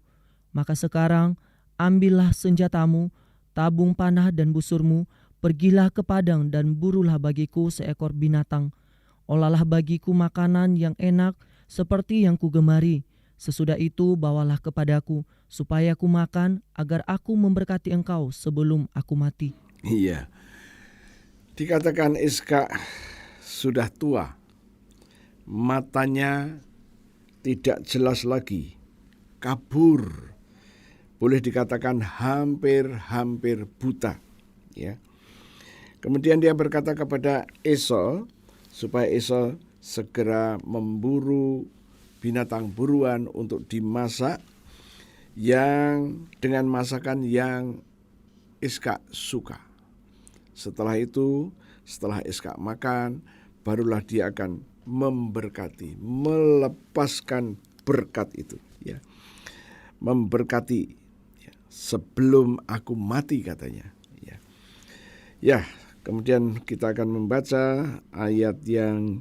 S5: Maka sekarang, ambillah senjatamu, tabung panah dan busurmu, pergilah ke padang dan burulah bagiku seekor binatang. Olahlah bagiku makanan yang enak seperti yang kugemari. Sesudah itu bawalah kepadaku, supaya ku makan, agar aku memberkati engkau sebelum aku mati.
S4: Iya, dikatakan Ishak sudah tua, matanya tidak jelas lagi, kabur, boleh dikatakan hampir buta. Ya. Kemudian dia berkata kepada Esau supaya Esau segera memburu binatang buruan untuk dimasak yang dengan masakan yang Ishak suka. Setelah itu, setelah Ishak makan, barulah dia akan memberkati, melepaskan berkat itu, ya. Memberkati sebelum aku mati, katanya. Ya, kemudian kita akan membaca ayat yang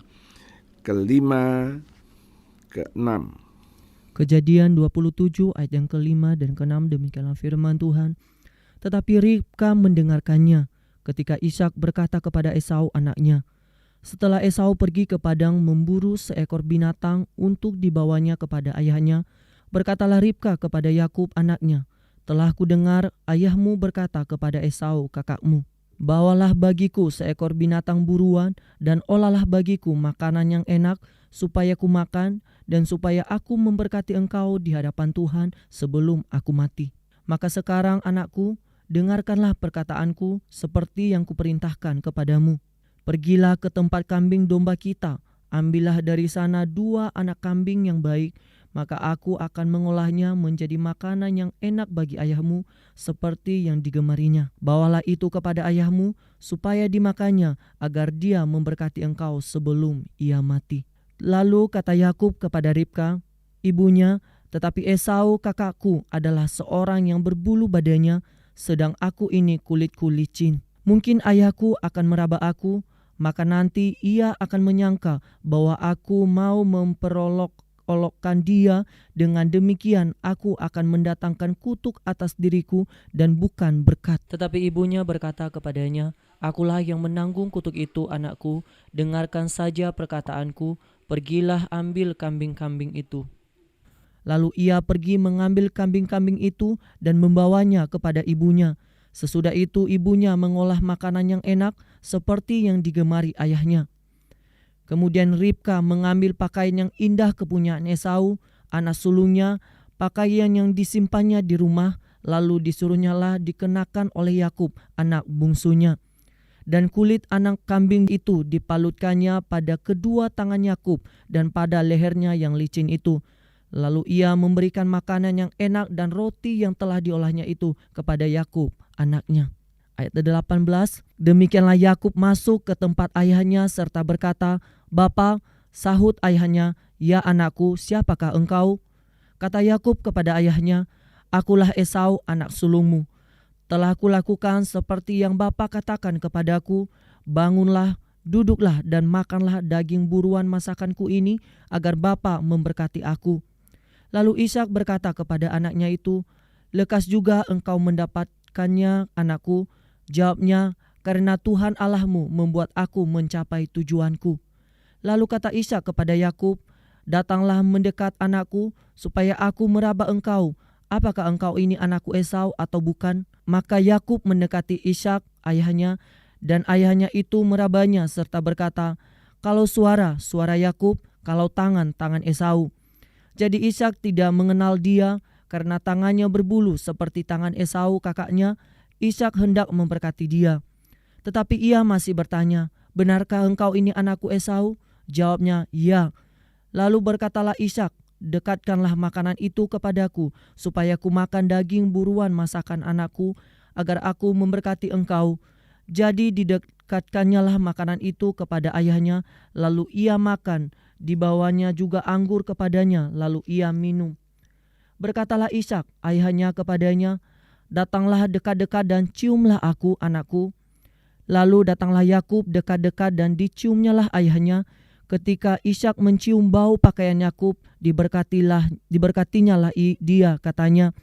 S4: kelima, keenam.
S5: Kejadian 27 ayat yang kelima dan keenam, demikianlah firman Tuhan. Tetapi Ribka mendengarkannya ketika Ishak berkata kepada Esau anaknya. Setelah Esau pergi ke padang memburu seekor binatang untuk dibawanya kepada ayahnya, berkatalah Ribka kepada Yakub anaknya, telah kudengar ayahmu berkata kepada Esau kakakmu, bawalah bagiku seekor binatang buruan dan olahlah bagiku makanan yang enak supaya ku makan dan supaya aku memberkati engkau di hadapan Tuhan sebelum aku mati. Maka sekarang anakku, dengarkanlah perkataanku seperti yang kuperintahkan kepadamu. Pergilah ke tempat kambing domba kita, ambillah dari sana 2 anak kambing yang baik, maka aku akan mengolahnya menjadi makanan yang enak bagi ayahmu seperti yang digemarinya. Bawalah itu kepada ayahmu supaya dimakannya agar dia memberkati engkau sebelum ia mati. Lalu kata Yakub kepada Ribka, ibunya, tetapi Esau kakakku adalah seorang yang berbulu badannya, sedang aku ini kulitku licin. Mungkin ayahku akan meraba aku, maka nanti ia akan menyangka bahwa aku mau memperolok-olokkan dia. Dengan demikian aku akan mendatangkan kutuk atas diriku dan bukan berkat. Tetapi ibunya berkata kepadanya, akulah yang menanggung kutuk itu anakku, dengarkan saja perkataanku, pergilah ambil kambing-kambing itu. Lalu ia pergi mengambil kambing-kambing itu dan membawanya kepada ibunya. Sesudah itu ibunya mengolah makanan yang enak seperti yang digemari ayahnya. Kemudian Ribka mengambil pakaian yang indah kepunyaan Esau, anak sulungnya, pakaian yang disimpannya di rumah, lalu disuruhnyalah dikenakan oleh Yakub, anak bungsunya. Dan kulit anak kambing itu dipalutkannya pada kedua tangan Yakub dan pada lehernya yang licin itu. Lalu ia memberikan makanan yang enak dan roti yang telah diolahnya itu kepada Yakub, anaknya. Ayat 18, demikianlah Yakub masuk ke tempat ayahnya serta berkata, Bapa, sahut ayahnya, ya anakku, siapakah engkau? Kata Yakub kepada ayahnya, akulah Esau anak sulungmu. Telah kulakukan seperti yang Bapa katakan kepadaku, bangunlah, duduklah dan makanlah daging buruan masakanku ini agar Bapa memberkati aku. Lalu Ishak berkata kepada anaknya itu, lekas juga engkau mendapatkannya anakku. Jawabnya, karena Tuhan Allahmu membuat aku mencapai tujuanku. Lalu kata Ishak kepada Yakub, datanglah mendekat anakku supaya aku meraba engkau. Apakah engkau ini anakku Esau atau bukan? Maka Yakub mendekati Ishak ayahnya, dan ayahnya itu merabanya serta berkata, kalau suara Yakub, kalau tangan Esau. Jadi Ishak tidak mengenal dia karena tangannya berbulu seperti tangan Esau kakaknya. Ishak hendak memberkati dia. Tetapi ia masih bertanya, benarkah engkau ini anakku Esau? Jawabnya, ya. Lalu berkatalah Ishak, dekatkanlah makanan itu kepadaku, supaya ku makan daging buruan masakan anakku, agar aku memberkati engkau. Jadi didekatkannya lah makanan itu kepada ayahnya, lalu ia makan. Dibawanya juga anggur kepadanya, lalu ia minum. Berkatalah Ishak ayahnya kepadanya, datanglah dekat-dekat dan ciumlah aku, anakku. Lalu datanglah Yakub dekat-dekat dan diciumnyalah ayahnya. Ketika Ishak mencium bau pakaian Yakub, diberkatinyalah dia, katanya,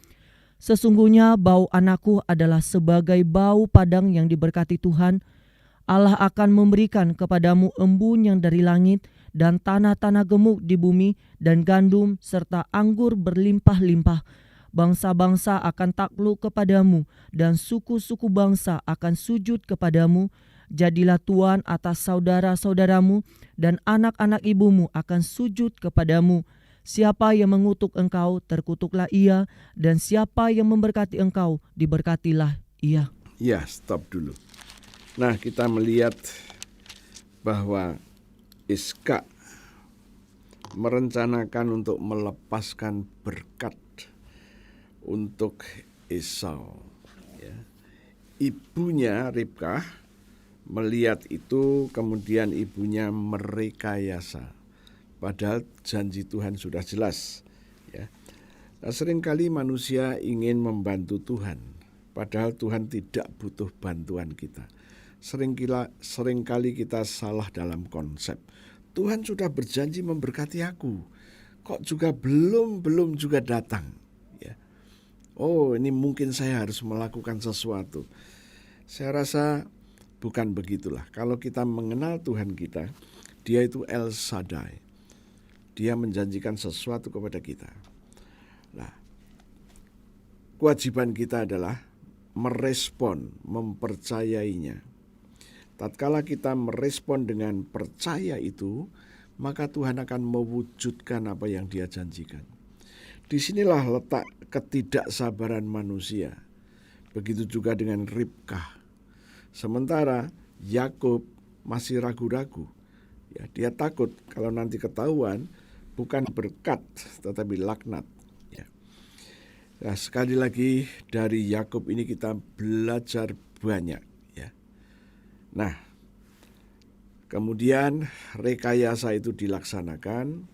S5: sesungguhnya bau anakku adalah sebagai bau padang yang diberkati Tuhan. Allah akan memberikan kepadamu embun yang dari langit dan tanah-tanah gemuk di bumi dan gandum serta anggur berlimpah-limpah. Bangsa-bangsa akan takluk kepadamu dan suku-suku bangsa akan sujud kepadamu. Jadilah tuan atas saudara-saudaramu dan anak-anak ibumu akan sujud kepadamu. Siapa yang mengutuk engkau, terkutuklah ia, dan siapa yang memberkati engkau, diberkatilah ia.
S4: Ya, stop dulu. Nah, kita melihat bahwa Ishak merencanakan untuk melepaskan berkat untuk Esau. Ya. Ibunya Ribkah melihat itu, kemudian ibunya merekayasa. Padahal janji Tuhan sudah jelas. Ya. Nah, seringkali manusia ingin membantu Tuhan, padahal Tuhan tidak butuh bantuan kita. Seringkali kita salah dalam konsep. Tuhan sudah berjanji memberkati aku, kok juga belum juga datang. Ya. Oh, ini mungkin saya harus melakukan sesuatu. Saya rasa bukan begitulah. Kalau kita mengenal Tuhan kita, Dia itu El Shaddai. Dia menjanjikan sesuatu kepada kita. Nah, kewajiban kita adalah merespon, mempercayainya. Tatkala kita merespon dengan percaya itu, maka Tuhan akan mewujudkan apa yang Dia janjikan. Disinilah letak ketidaksabaran manusia. Begitu juga dengan Ribkah. Sementara Yakub masih ragu-ragu. Ya, dia takut kalau nanti ketahuan bukan berkat tetapi laknat. Ya. Nah, sekali lagi dari Yakub ini kita belajar banyak. Ya. Nah, kemudian rekayasa itu dilaksanakan.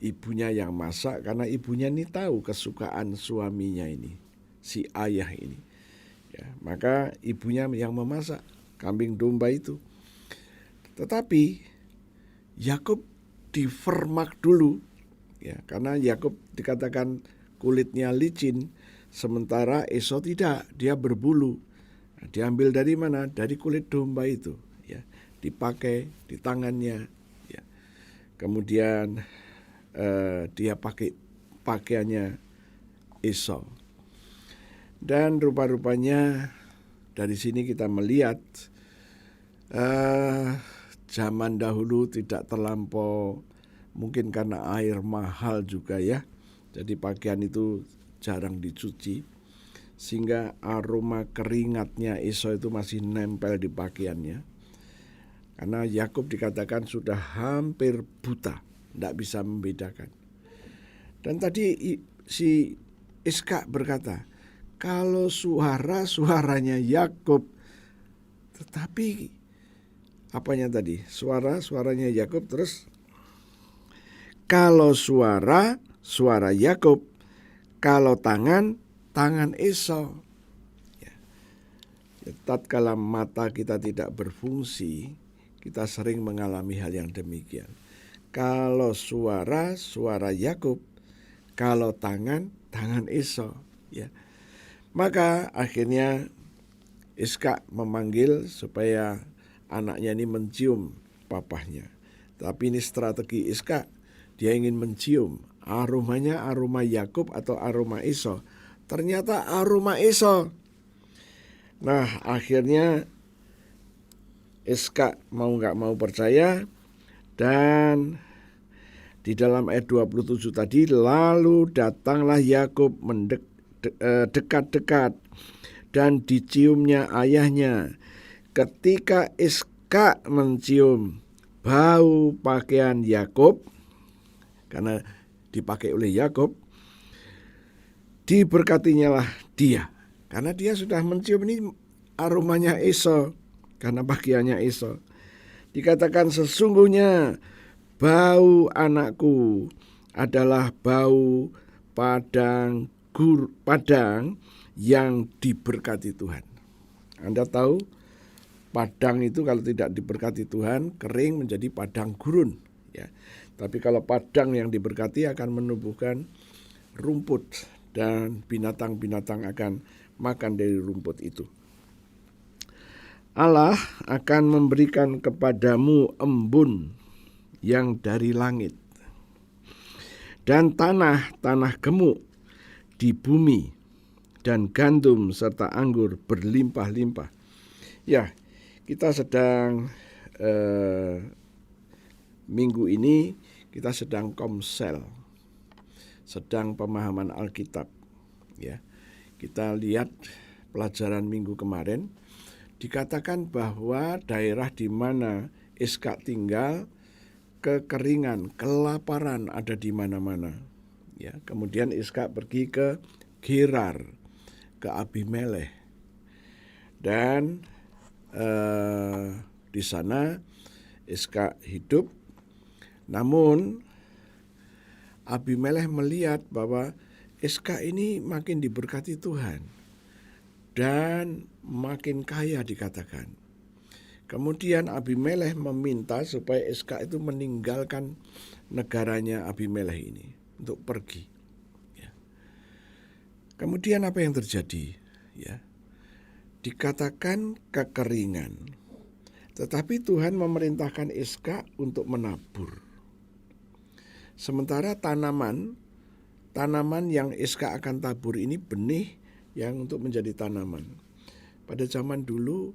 S4: Ibunya yang masak karena ibunya ini tahu kesukaan suaminya ini, si ayah ini. Ya, maka ibunya yang memasak kambing domba itu. Tetapi Yakub difermak dulu, ya, karena Yakub dikatakan kulitnya licin, sementara Esau tidak, dia berbulu. Nah, diambil dari mana? Dari kulit domba itu, ya, dipakai di tangannya. Ya. Kemudian dia pakai pakaiannya Esau. Dan rupa-rupanya dari sini kita melihat zaman dahulu tidak terlampau, mungkin karena air mahal juga ya. Jadi pakaian itu jarang dicuci, sehingga aroma keringatnya Esau itu masih nempel di pakaiannya. Karena Yakub dikatakan sudah hampir buta, tidak bisa membedakan. Dan tadi si Iska berkata, kalau suaranya Yakub, tetapi apanya tadi? Suaranya Yakub, terus kalau suara Yakub, kalau tangan Esau. Ya. Tatkala mata kita tidak berfungsi, kita sering mengalami hal yang demikian. Kalau suara Yakub, kalau tangan Esau. Ya. Maka akhirnya Iska memanggil supaya anaknya ini mencium papahnya. Tapi ini strategi Iska, dia ingin mencium aromanya aroma Yakub atau aroma Esau. Ternyata aroma Esau. Nah, akhirnya Iska mau gak mau percaya. Dan di dalam ayat 27 tadi, lalu datanglah Yakub dekat-dekat dan diciumnya ayahnya. Ketika Iska mencium bau pakaian Yakub, karena dipakai oleh Yakub, diberkatinya lah dia. Karena dia sudah mencium ini aromanya Esau, karena pakaiannya Esau. Dikatakan sesungguhnya bau anakku adalah bau padang yang diberkati Tuhan. Anda tahu padang itu kalau tidak diberkati Tuhan kering menjadi padang gurun. Ya. Tapi kalau padang yang diberkati akan menumbuhkan rumput dan binatang-binatang akan makan dari rumput itu. Allah akan memberikan kepadamu embun yang dari langit dan tanah gemuk di bumi dan gandum serta anggur berlimpah-limpah. Ya, kita sedang minggu ini kita sedang komsel, sedang pemahaman Alkitab. Ya, kita lihat pelajaran minggu kemarin. Dikatakan bahwa daerah di mana Iska tinggal, kekeringan, kelaparan ada di mana-mana. Ya, kemudian Iska pergi ke Gerar, ke Abimelech, dan di sana Iska hidup. Namun Abimelech melihat bahwa Iskak ini makin diberkati Tuhan dan makin kaya dikatakan. Kemudian Abimelekh meminta supaya Iskak itu meninggalkan negaranya Abimelekh ini untuk pergi. Ya. Kemudian apa yang terjadi? Ya, dikatakan kekeringan. Tetapi Tuhan memerintahkan Iskak untuk menabur. Sementara tanaman yang Iskak akan tabur ini benih yang untuk menjadi tanaman. Pada zaman dulu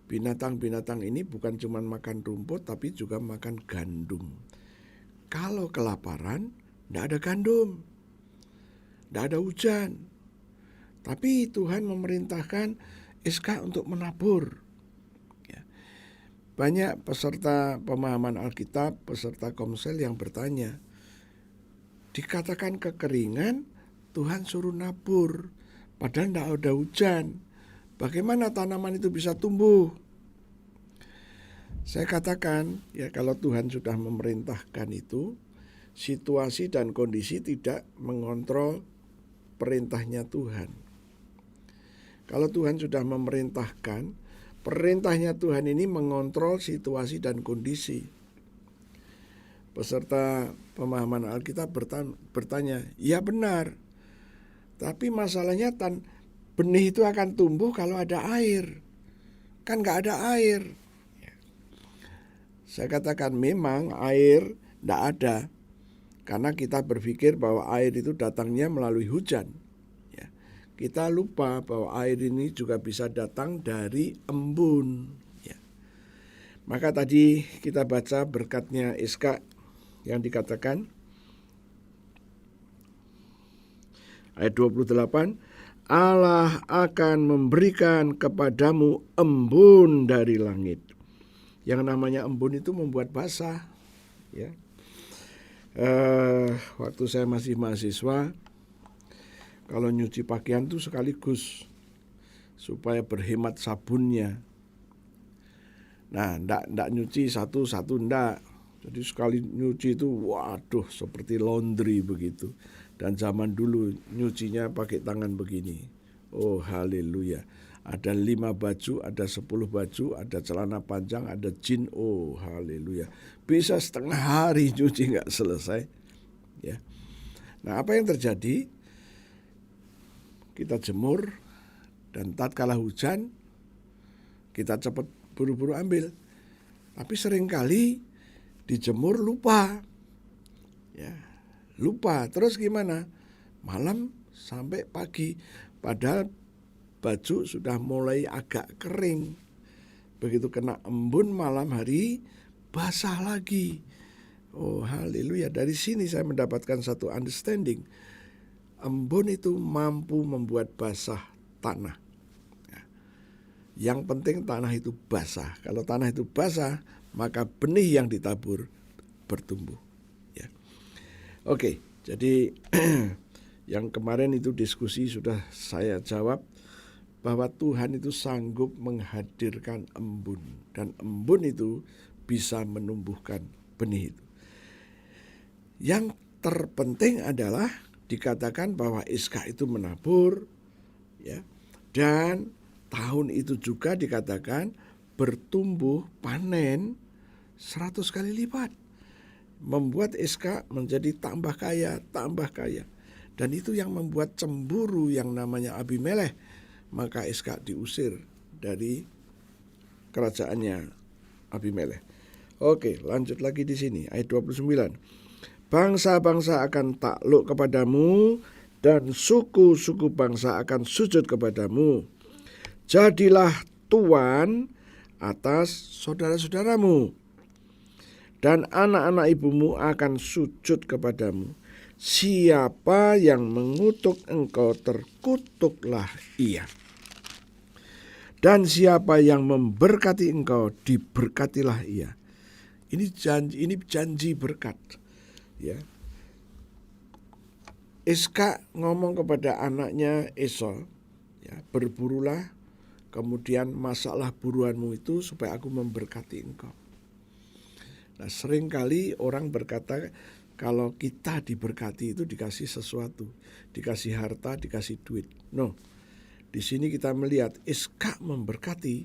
S4: binatang-binatang ini bukan cuma makan rumput tapi juga makan gandum. Kalau kelaparan, tidak ada gandum, tidak ada hujan. Tapi Tuhan memerintahkan Iskak untuk menabur. Ya. Banyak peserta pemahaman Alkitab, peserta komsel yang bertanya, dikatakan kekeringan, Tuhan suruh nabur, padahal tidak ada hujan. Bagaimana tanaman itu bisa tumbuh? Saya katakan, ya kalau Tuhan sudah memerintahkan itu, situasi dan kondisi tidak mengontrol perintahnya Tuhan. Kalau Tuhan sudah memerintahkan, perintahnya Tuhan ini mengontrol situasi dan kondisi. Peserta pemahaman Alkitab bertanya, ya benar, tapi masalahnya benih itu akan tumbuh kalau ada air. Kan gak ada air. Saya katakan memang air tidak ada, karena kita berpikir bahwa air itu datangnya melalui hujan. Ya. Kita lupa bahwa air ini juga bisa datang dari embun. Ya. Maka tadi kita baca berkatnya Iskak yang dikatakan ayat 28, Allah akan memberikan kepadamu embun dari langit. Yang namanya embun itu membuat basah. Ya. Waktu saya masih mahasiswa, kalau nyuci pakaian itu sekaligus supaya berhemat sabunnya. Nah, ndak nyuci satu-satu ndak. Jadi sekali nyuci itu waduh seperti laundry begitu. Dan zaman dulu nyucinya pakai tangan begini. Oh haleluya. Ada 5 baju, ada 10 baju, ada celana panjang, ada jin. Oh haleluya. Bisa setengah hari nyuci gak selesai. Ya. Nah apa yang terjadi? Kita jemur dan tatkala hujan kita cepat buru-buru ambil. Tapi seringkali dijemur lupa. Ya, lupa. Terus gimana? Malam sampai pagi. Padahal baju sudah mulai agak kering. Begitu kena embun malam hari basah lagi. Oh haleluya. Dari sini saya mendapatkan satu understanding. Embun itu mampu membuat basah tanah. Ya. Yang penting tanah itu basah. Kalau tanah itu basah, maka benih yang ditabur bertumbuh. Ya. Oke, jadi yang kemarin itu diskusi sudah saya jawab bahwa Tuhan itu sanggup menghadirkan embun. Dan embun itu bisa menumbuhkan benih itu. Yang terpenting adalah dikatakan bahwa Iskak itu menabur, ya, dan tahun itu juga dikatakan bertumbuh panen 100 kali lipat. Membuat Iskak menjadi tambah kaya. Dan itu yang membuat cemburu yang namanya Abimelekh. Maka Iskak diusir dari kerajaannya Abimelekh. Oke, lanjut lagi di sini ayat 29. Bangsa-bangsa akan takluk kepadamu dan suku-suku bangsa akan sujud kepadamu. Jadilah tuan atas saudara-saudaramu, dan anak-anak ibumu akan sujud kepadamu. Siapa yang mengutuk engkau, terkutuklah ia. Dan siapa yang memberkati engkau, diberkatilah ia. Ini janji berkat. Ya. Iskak ngomong kepada anaknya Esau, ya, berburulah, kemudian masaklah buruanmu itu supaya aku memberkati engkau. Nah seringkali orang berkata Kalau kita diberkati itu dikasih sesuatu, dikasih harta, dikasih duit. No, di sini kita melihat Iskak memberkati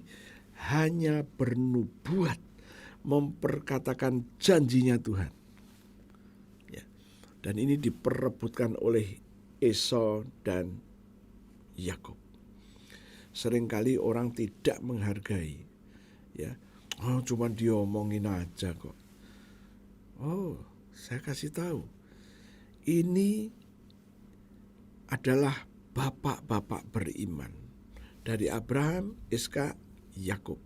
S4: hanya bernubuat, memperkatakan janjinya Tuhan. Ya. Dan ini diperebutkan oleh Esau dan Yakub. Seringkali orang tidak menghargai. Ya, oh cuma diomongin aja kok. Oh, saya kasih tahu, ini adalah bapak-bapak beriman dari Abraham, Iskak, Yakub.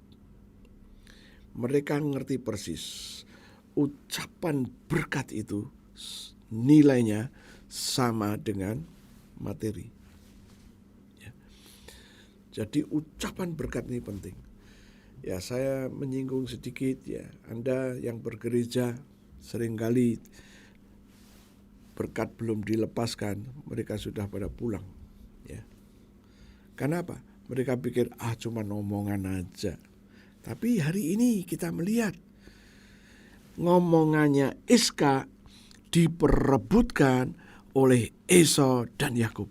S4: Mereka ngerti persis ucapan berkat itu nilainya sama dengan materi. Ya. Jadi ucapan berkat ini penting. Ya, saya menyinggung sedikit ya. Anda yang bergereja seringkali berkat belum dilepaskan, mereka sudah pada pulang. Ya. Kenapa? Mereka pikir cuma omongan aja. Tapi hari ini kita melihat ngomongannya Iskak diperebutkan oleh Esau dan Yakub.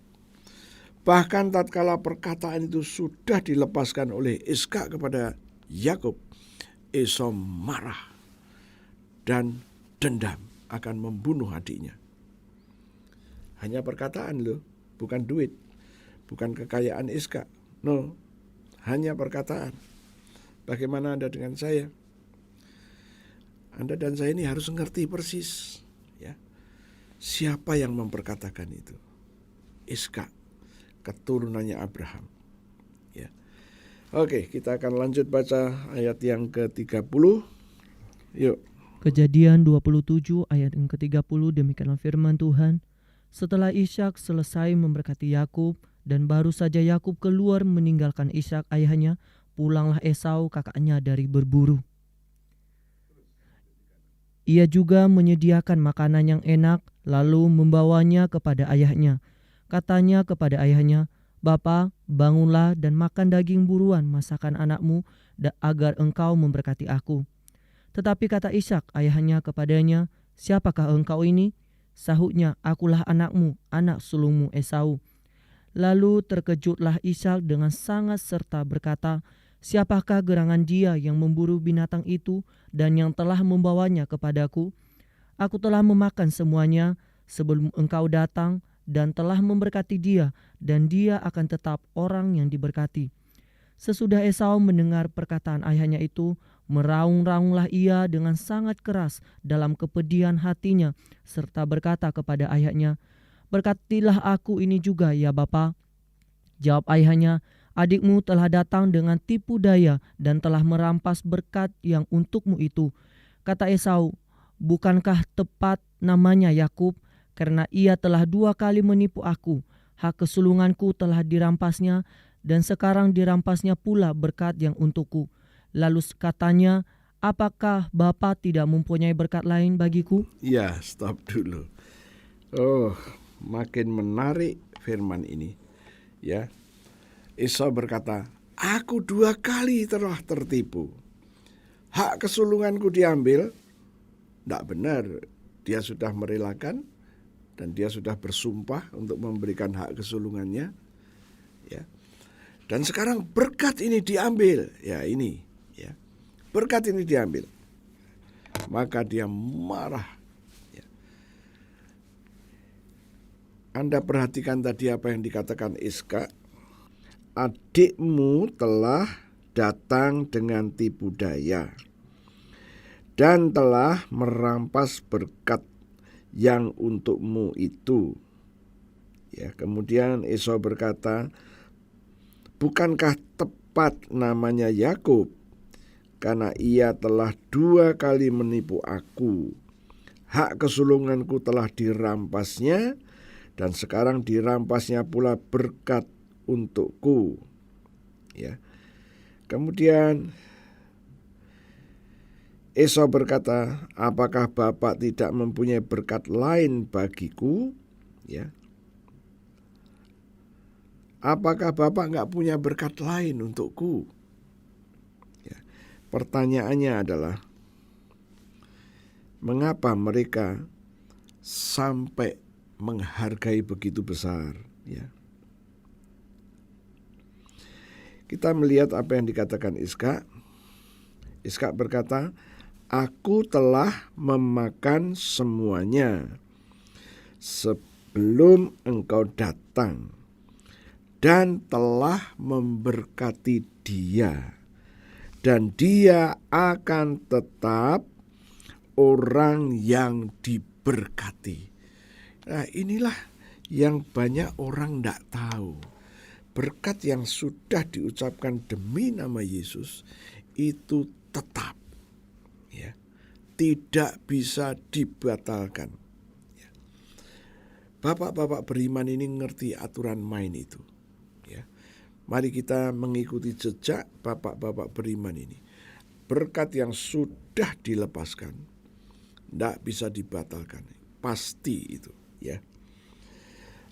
S4: Bahkan tatkala perkataan itu sudah dilepaskan oleh Iskak kepada Yakub, Esau marah dan dendam akan membunuh adiknya. Hanya perkataan loh, bukan duit, bukan kekayaan Iskak. No, hanya perkataan. Bagaimana Anda dengan saya? Anda dan saya ini harus mengerti persis, ya, siapa yang memperkatakan itu. Iskak, keturunannya Abraham. Ya. Oke, kita akan lanjut baca ayat yang ke-30. Yuk.
S5: Kejadian 27 ayat yang ke-30, demikianlah firman Tuhan. Setelah Ishak selesai memberkati Yakub dan baru saja Yakub keluar meninggalkan Ishak ayahnya, pulanglah Esau kakaknya dari berburu. Ia juga menyediakan makanan yang enak lalu membawanya kepada ayahnya. Katanya kepada ayahnya, "Bapa, bangunlah dan makan daging buruan masakan anakmu agar engkau memberkati aku." Tetapi kata Ishak ayahnya kepadanya, "Siapakah engkau ini?" Sahutnya, "Akulah anakmu, anak sulungmu Esau." Lalu terkejutlah Ishak dengan sangat serta berkata, "Siapakah gerangan dia yang memburu binatang itu dan yang telah membawanya kepadaku? Aku telah memakan semuanya sebelum engkau datang dan telah memberkati dia, dan dia akan tetap orang yang diberkati." Sesudah Esau mendengar perkataan ayahnya itu, meraung-raunglah ia dengan sangat keras dalam kepedihan hatinya, serta berkata kepada ayahnya, "Berkatilah aku ini juga ya Bapa." Jawab ayahnya, "Adikmu telah datang dengan tipu daya dan telah merampas berkat yang untukmu itu." Kata Esau, "Bukankah tepat namanya Yakub? Karena ia telah 2 kali menipu aku. Hak kesulunganku telah dirampasnya, dan sekarang dirampasnya pula berkat yang untukku." Lalu katanya, "Apakah Bapa tidak mempunyai berkat lain bagiku?"
S4: Ya, stop dulu. Oh, makin menarik firman ini. Ya, Esau berkata, "Aku 2 kali telah tertipu. Hak kesulunganku diambil." Tidak benar, dia sudah merelakan dan dia sudah bersumpah untuk memberikan hak kesulungannya. Ya. Dan sekarang berkat ini diambil. Ya, ini. Ya. Berkat ini diambil. Maka dia marah. Ya. Anda perhatikan tadi apa yang dikatakan Iskak. "Adikmu telah datang dengan tipu daya dan telah merampas berkat yang untukmu itu." Ya, kemudian Esau berkata, "Bukankah tepat namanya Yakub? Karena ia telah 2 kali menipu aku. Hak kesulunganku telah dirampasnya, dan sekarang dirampasnya pula berkat untukku." Ya. Kemudian Esau berkata, "Apakah Bapak tidak mempunyai berkat lain bagiku?" Ya. Apakah Bapak nggak punya berkat lain untukku? Ya. Pertanyaannya adalah, mengapa mereka sampai menghargai begitu besar, ya. Kita melihat apa yang dikatakan Iskak. Iskak berkata, "Aku telah memakan semuanya sebelum engkau datang dan telah memberkati dia, dan dia akan tetap orang yang diberkati." Nah, inilah yang banyak orang tidak tahu. Berkat yang sudah diucapkan demi nama Yesus itu tetap, ya, tidak bisa dibatalkan. Ya. Bapak-bapak beriman ini ngerti aturan main itu. Ya. Mari kita mengikuti jejak bapak-bapak beriman ini. Berkat yang sudah dilepaskan tidak bisa dibatalkan, pasti itu, ya.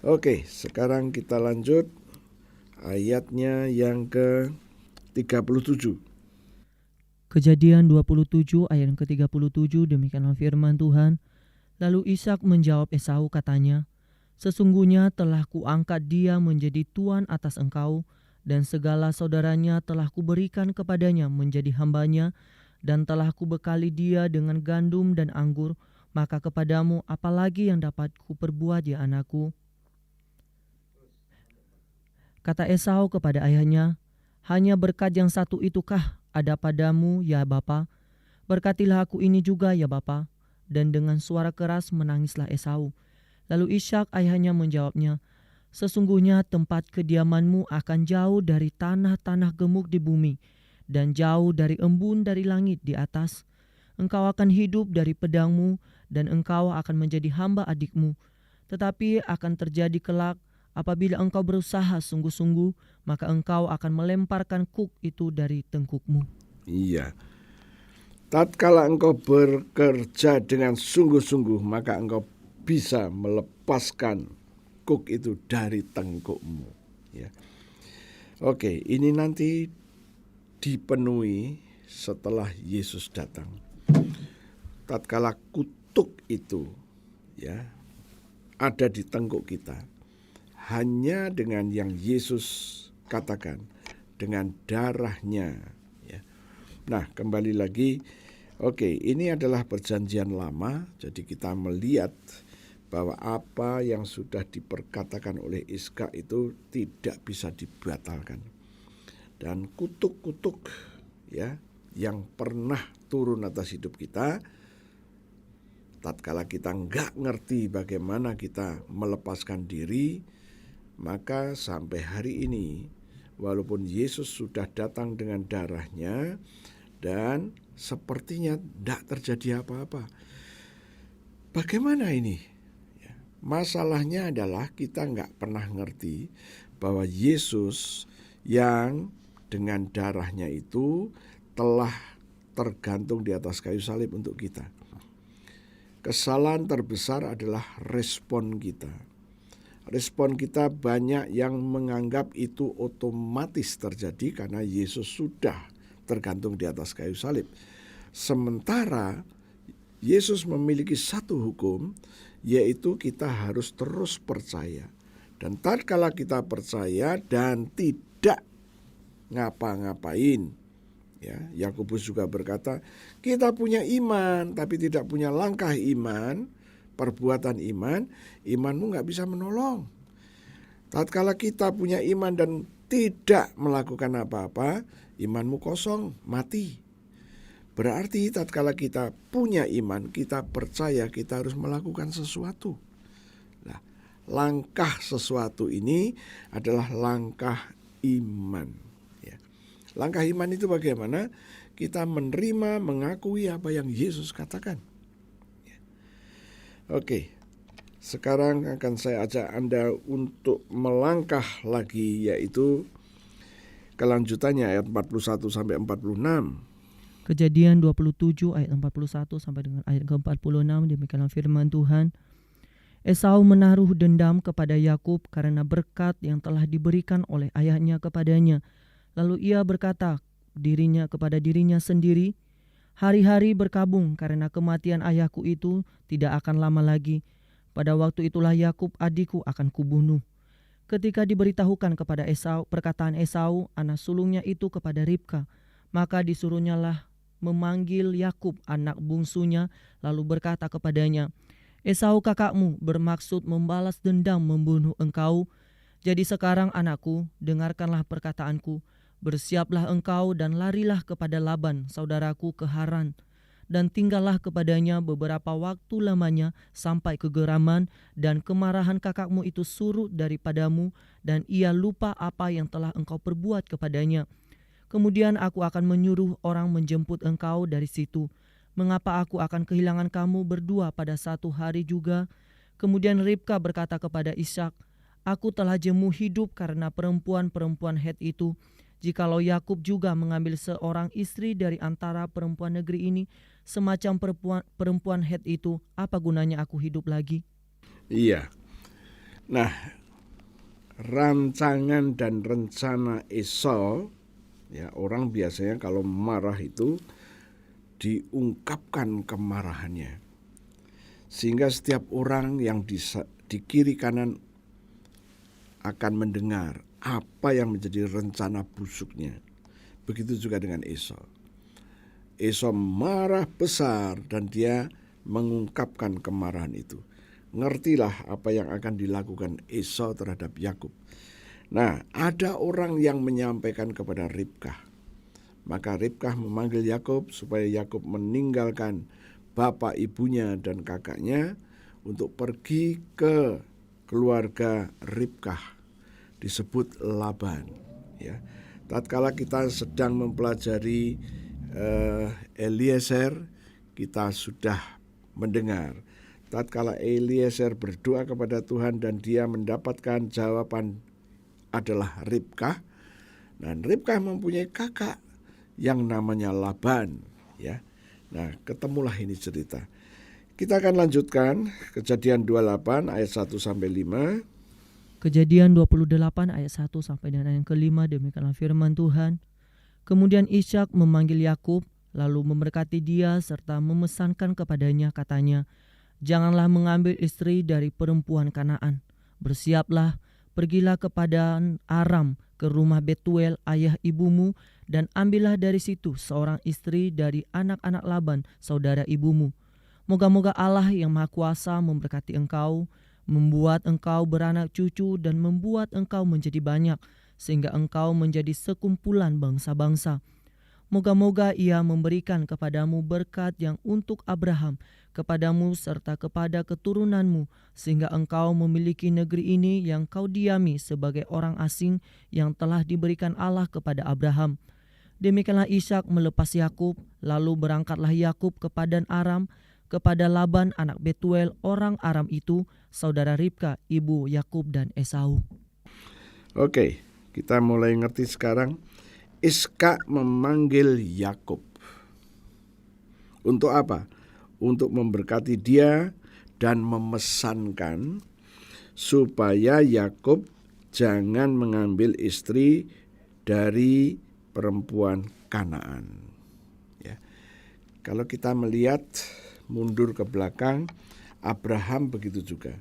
S4: Oke, sekarang kita lanjut ayatnya yang ke-37.
S5: Kejadian 27 ayat yang ke-37, demikianlah firman Tuhan. Lalu Ishak menjawab Esau katanya, "Sesungguhnya telah kuangkat dia menjadi tuan atas engkau, dan segala saudaranya telah kuberikan kepadanya menjadi hambanya, dan telah kubekali dia dengan gandum dan anggur, maka kepadamu apalagi yang dapat kuperbuat ya anakku?" Kata Esau kepada ayahnya, "Hanya berkat yang satu itukah ada padamu ya Bapa? Berkatilah aku ini juga ya Bapa." Dan dengan suara keras menangislah Esau. Lalu Ishak ayahnya menjawabnya, "Sesungguhnya tempat kediamanmu akan jauh dari tanah-tanah gemuk di bumi, dan jauh dari embun dari langit di atas. Engkau akan hidup dari pedangmu, dan engkau akan menjadi hamba adikmu. Tetapi akan terjadi kelak, apabila engkau berusaha sungguh-sungguh, maka engkau akan melemparkan kuk itu dari tengkukmu."
S4: Iya. Tatkala engkau bekerja dengan sungguh-sungguh, maka engkau bisa melepaskan kuk itu dari tengkukmu. Ya. Oke, ini nanti dipenuhi setelah Yesus datang. Tatkala kutuk itu, ya, ada di tengkuk kita, hanya dengan yang Yesus katakan, dengan darahnya. Ya. Nah, kembali lagi, oke, ini adalah perjanjian lama, jadi kita melihat bahwa apa yang sudah diperkatakan oleh Iskak itu tidak bisa dibatalkan. Dan kutuk-kutuk, ya, yang pernah turun atas hidup kita, tatkala kita nggak ngerti bagaimana kita melepaskan diri, maka sampai hari ini, walaupun Yesus sudah datang dengan darahnya dan sepertinya tidak terjadi apa-apa. Bagaimana ini? Ya, masalahnya adalah kita nggak pernah ngerti bahwa Yesus yang dengan darahnya itu telah tergantung di atas kayu salib untuk kita. Kesalahan terbesar adalah respon kita. Respon kita banyak yang menganggap itu otomatis terjadi karena Yesus sudah tergantung di atas kayu salib. Sementara Yesus memiliki satu hukum, yaitu kita harus terus percaya. Dan tatkala kita percaya dan tidak ngapa-ngapain, ya, Yakobus juga berkata, kita punya iman tapi tidak punya langkah iman, perbuatan iman, imanmu gak bisa menolong. Tatkala kita punya iman dan tidak melakukan apa-apa, imanmu kosong, mati. Berarti tatkala kita punya iman, kita percaya kita harus melakukan sesuatu. Nah, langkah sesuatu ini adalah langkah iman. Ya. Langkah iman itu bagaimana? Kita menerima, mengakui apa yang Yesus katakan. Oke, sekarang akan saya ajak Anda untuk melangkah lagi, yaitu kelanjutannya ayat 41 sampai 46.
S5: Kejadian 27 ayat 41 sampai dengan ayat ke-46, demikianlah firman Tuhan. Esau menaruh dendam kepada Yakub karena berkat yang telah diberikan oleh ayahnya kepadanya. Lalu ia berkata kepada dirinya sendiri, "Hari-hari berkabung karena kematian ayahku itu tidak akan lama lagi. Pada waktu itulah Yakub adikku akan kubunuh." Ketika diberitahukan kepada Esau perkataan Esau anak sulungnya itu kepada Ribka, maka disuruhnyalah memanggil Yakub anak bungsunya, lalu berkata kepadanya, "Esau kakakmu bermaksud membalas dendam membunuh engkau. Jadi sekarang anakku, dengarkanlah perkataanku. Bersiaplah engkau dan larilah kepada Laban saudaraku ke Haran, dan tinggallah kepadanya beberapa waktu lamanya sampai kegeraman dan kemarahan kakakmu itu surut daripadamu, dan ia lupa apa yang telah engkau perbuat kepadanya. Kemudian aku akan menyuruh orang menjemput engkau dari situ. Mengapa aku akan kehilangan kamu berdua pada satu hari juga?" Kemudian Ribka berkata kepada Ishak, "Aku telah jemu hidup karena perempuan-perempuan Het itu. Jikalau Yakub juga mengambil seorang istri dari antara perempuan negeri ini, semacam perempuan Het itu, apa gunanya aku hidup lagi?"
S4: Iya. Nah, rancangan dan rencana Esau, ya, orang biasanya kalau marah itu diungkapkan kemarahannya, sehingga setiap orang yang di kiri kanan akan mendengar apa yang menjadi rencana busuknya. Begitu juga dengan Esau. Esau marah besar dan dia mengungkapkan kemarahan itu. Ngertilah apa yang akan dilakukan Esau terhadap Yakub. Nah, ada orang yang menyampaikan kepada Ribkah. Maka Ribkah memanggil Yakub supaya Yakub meninggalkan bapak ibunya dan kakaknya untuk pergi ke keluarga Ribkah, disebut Laban. Ya, tatkala kita sedang mempelajari Eliezer, kita sudah mendengar tatkala Eliezer berdoa kepada Tuhan dan dia mendapatkan jawaban adalah Ribkah. Dan Ribkah mempunyai kakak yang namanya Laban. Ya, nah ketemulah ini cerita. Kita akan lanjutkan Kejadian 28 ayat 1-5.
S5: Kejadian 28 ayat 1 sampai dengan ayat ke-5, demikianlah firman Tuhan. Kemudian Ishak memanggil Yakub, lalu memberkati dia serta memesankan kepadanya, katanya, "Janganlah mengambil istri dari perempuan Kanaan. Bersiaplah, pergilah kepada Aram, ke rumah Betuel ayah ibumu, dan ambillah dari situ seorang istri dari anak-anak Laban saudara ibumu. Moga-moga Allah yang Maha Kuasa memberkati engkau, membuat engkau beranak cucu dan membuat engkau menjadi banyak, sehingga engkau menjadi sekumpulan bangsa-bangsa. Moga-moga ia memberikan kepadamu berkat yang untuk Abraham, kepadamu serta kepada keturunanmu, sehingga engkau memiliki negeri ini yang kau diami sebagai orang asing yang telah diberikan Allah kepada Abraham." Demikianlah Ishak melepas Yakub, lalu berangkatlah Yakub ke Padan Aram, kepada Laban anak Betuel orang Aram itu, saudara Ribka ibu Yakub dan Esau.
S4: Oke, kita mulai ngerti sekarang. Ishak memanggil Yakub. Untuk apa? Untuk memberkati dia dan memesankan supaya Yakub jangan mengambil istri dari perempuan Kanaan. Ya. Kalau kita melihat mundur ke belakang, Abraham begitu juga.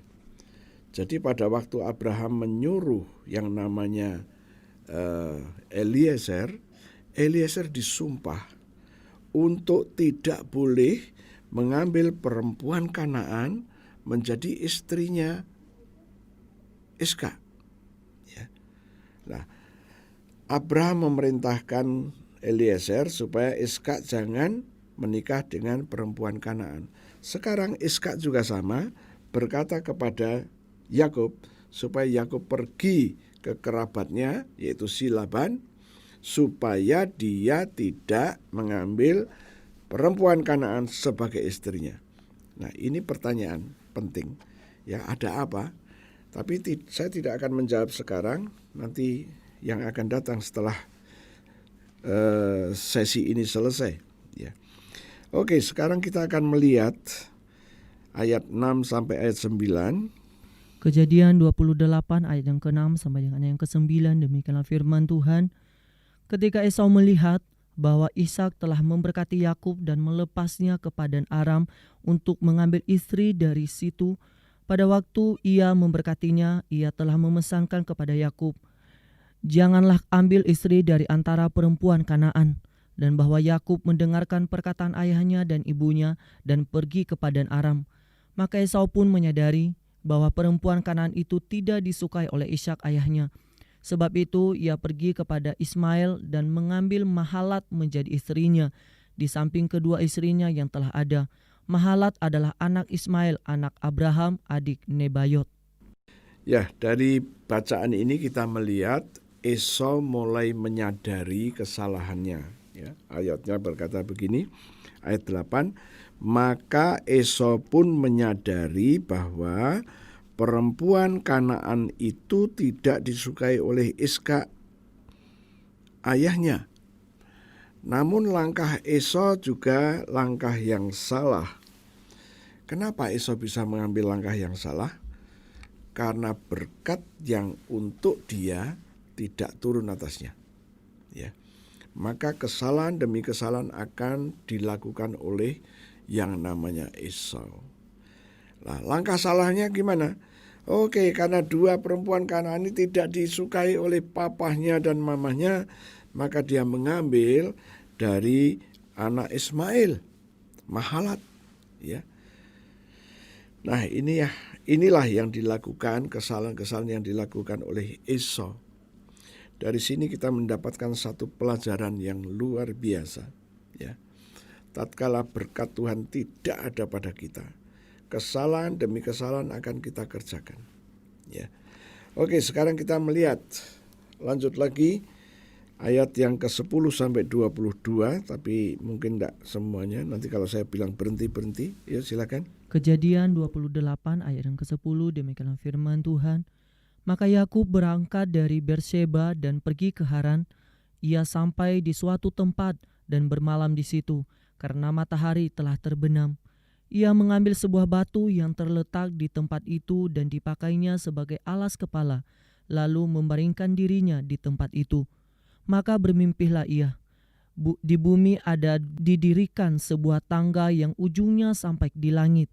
S4: Jadi pada waktu Abraham menyuruh yang namanya Eliezer disumpah untuk tidak boleh mengambil perempuan Kanaan menjadi istrinya Ishak. Ya. Nah, Abraham memerintahkan Eliezer supaya Ishak jangan menikah dengan perempuan Kanaan. Sekarang Ishak juga sama, berkata kepada Yakub supaya Yakub pergi ke kerabatnya, yaitu si Laban, supaya dia tidak mengambil perempuan Kanaan sebagai istrinya. Nah, ini pertanyaan penting. Ya, ada apa? Tapi saya tidak akan menjawab sekarang, nanti yang akan datang setelah sesi ini selesai. Ya. Oke, sekarang kita akan melihat ayat 6 sampai ayat 9.
S5: Kejadian 28 ayat yang ke-6 sampai dengan yang ke-9, demikianlah firman Tuhan. Ketika Esau melihat bahwa Ishak telah memberkati Yakub dan melepasnya ke Padan Aram untuk mengambil istri dari situ, Pada waktu ia memberkatinya, ia telah memesankan kepada Yakub, "Janganlah ambil istri dari antara perempuan Kanaan," dan bahwa Yakub mendengarkan perkataan ayahnya dan ibunya dan pergi ke Padan Aram. Maka Esau pun menyadari bahwa perempuan Kanaan itu tidak disukai oleh Ishak ayahnya. Sebab itu ia pergi kepada Ismail dan mengambil Mahalat menjadi istrinya, di samping kedua istrinya yang telah ada. Mahalat adalah anak Ismail, anak Abraham, adik Nebayot.
S4: Ya, dari bacaan ini kita melihat Esau mulai menyadari kesalahannya. Ya, ayatnya berkata begini, ayat 8, maka Esau pun menyadari bahwa perempuan Kanaan itu tidak disukai oleh Ishak ayahnya. Namun langkah Esau juga langkah yang salah. Kenapa Esau bisa mengambil langkah yang salah? Karena berkat yang untuk dia tidak turun atasnya. Ya. Maka kesalahan demi kesalahan akan dilakukan oleh yang namanya Esau. Nah, langkah salahnya gimana? Oke, karena dua perempuan Kanaan ini tidak disukai oleh papahnya dan mamahnya, maka dia mengambil dari anak Ismail, Mahalat. Ya. Nah, inilah yang dilakukan, kesalahan-kesalahan yang dilakukan oleh Esau. Dari sini kita mendapatkan satu pelajaran yang luar biasa. Ya. Tatkala berkat Tuhan tidak ada pada kita, kesalahan demi kesalahan akan kita kerjakan. Ya. Oke, sekarang kita melihat lanjut lagi ayat yang ke-10 sampai 22, tapi mungkin tidak semuanya. Nanti kalau saya bilang berhenti, ya silakan.
S5: Kejadian 28 ayat yang ke-10, demikianlah firman Tuhan. Maka Yakub berangkat dari Berseba dan pergi ke Haran. Ia sampai di suatu tempat dan bermalam di situ, karena matahari telah terbenam. Ia mengambil sebuah batu yang terletak di tempat itu dan dipakainya sebagai alas kepala, lalu membaringkan dirinya di tempat itu. Maka bermimpilah ia. Di bumi ada didirikan sebuah tangga yang ujungnya sampai di langit,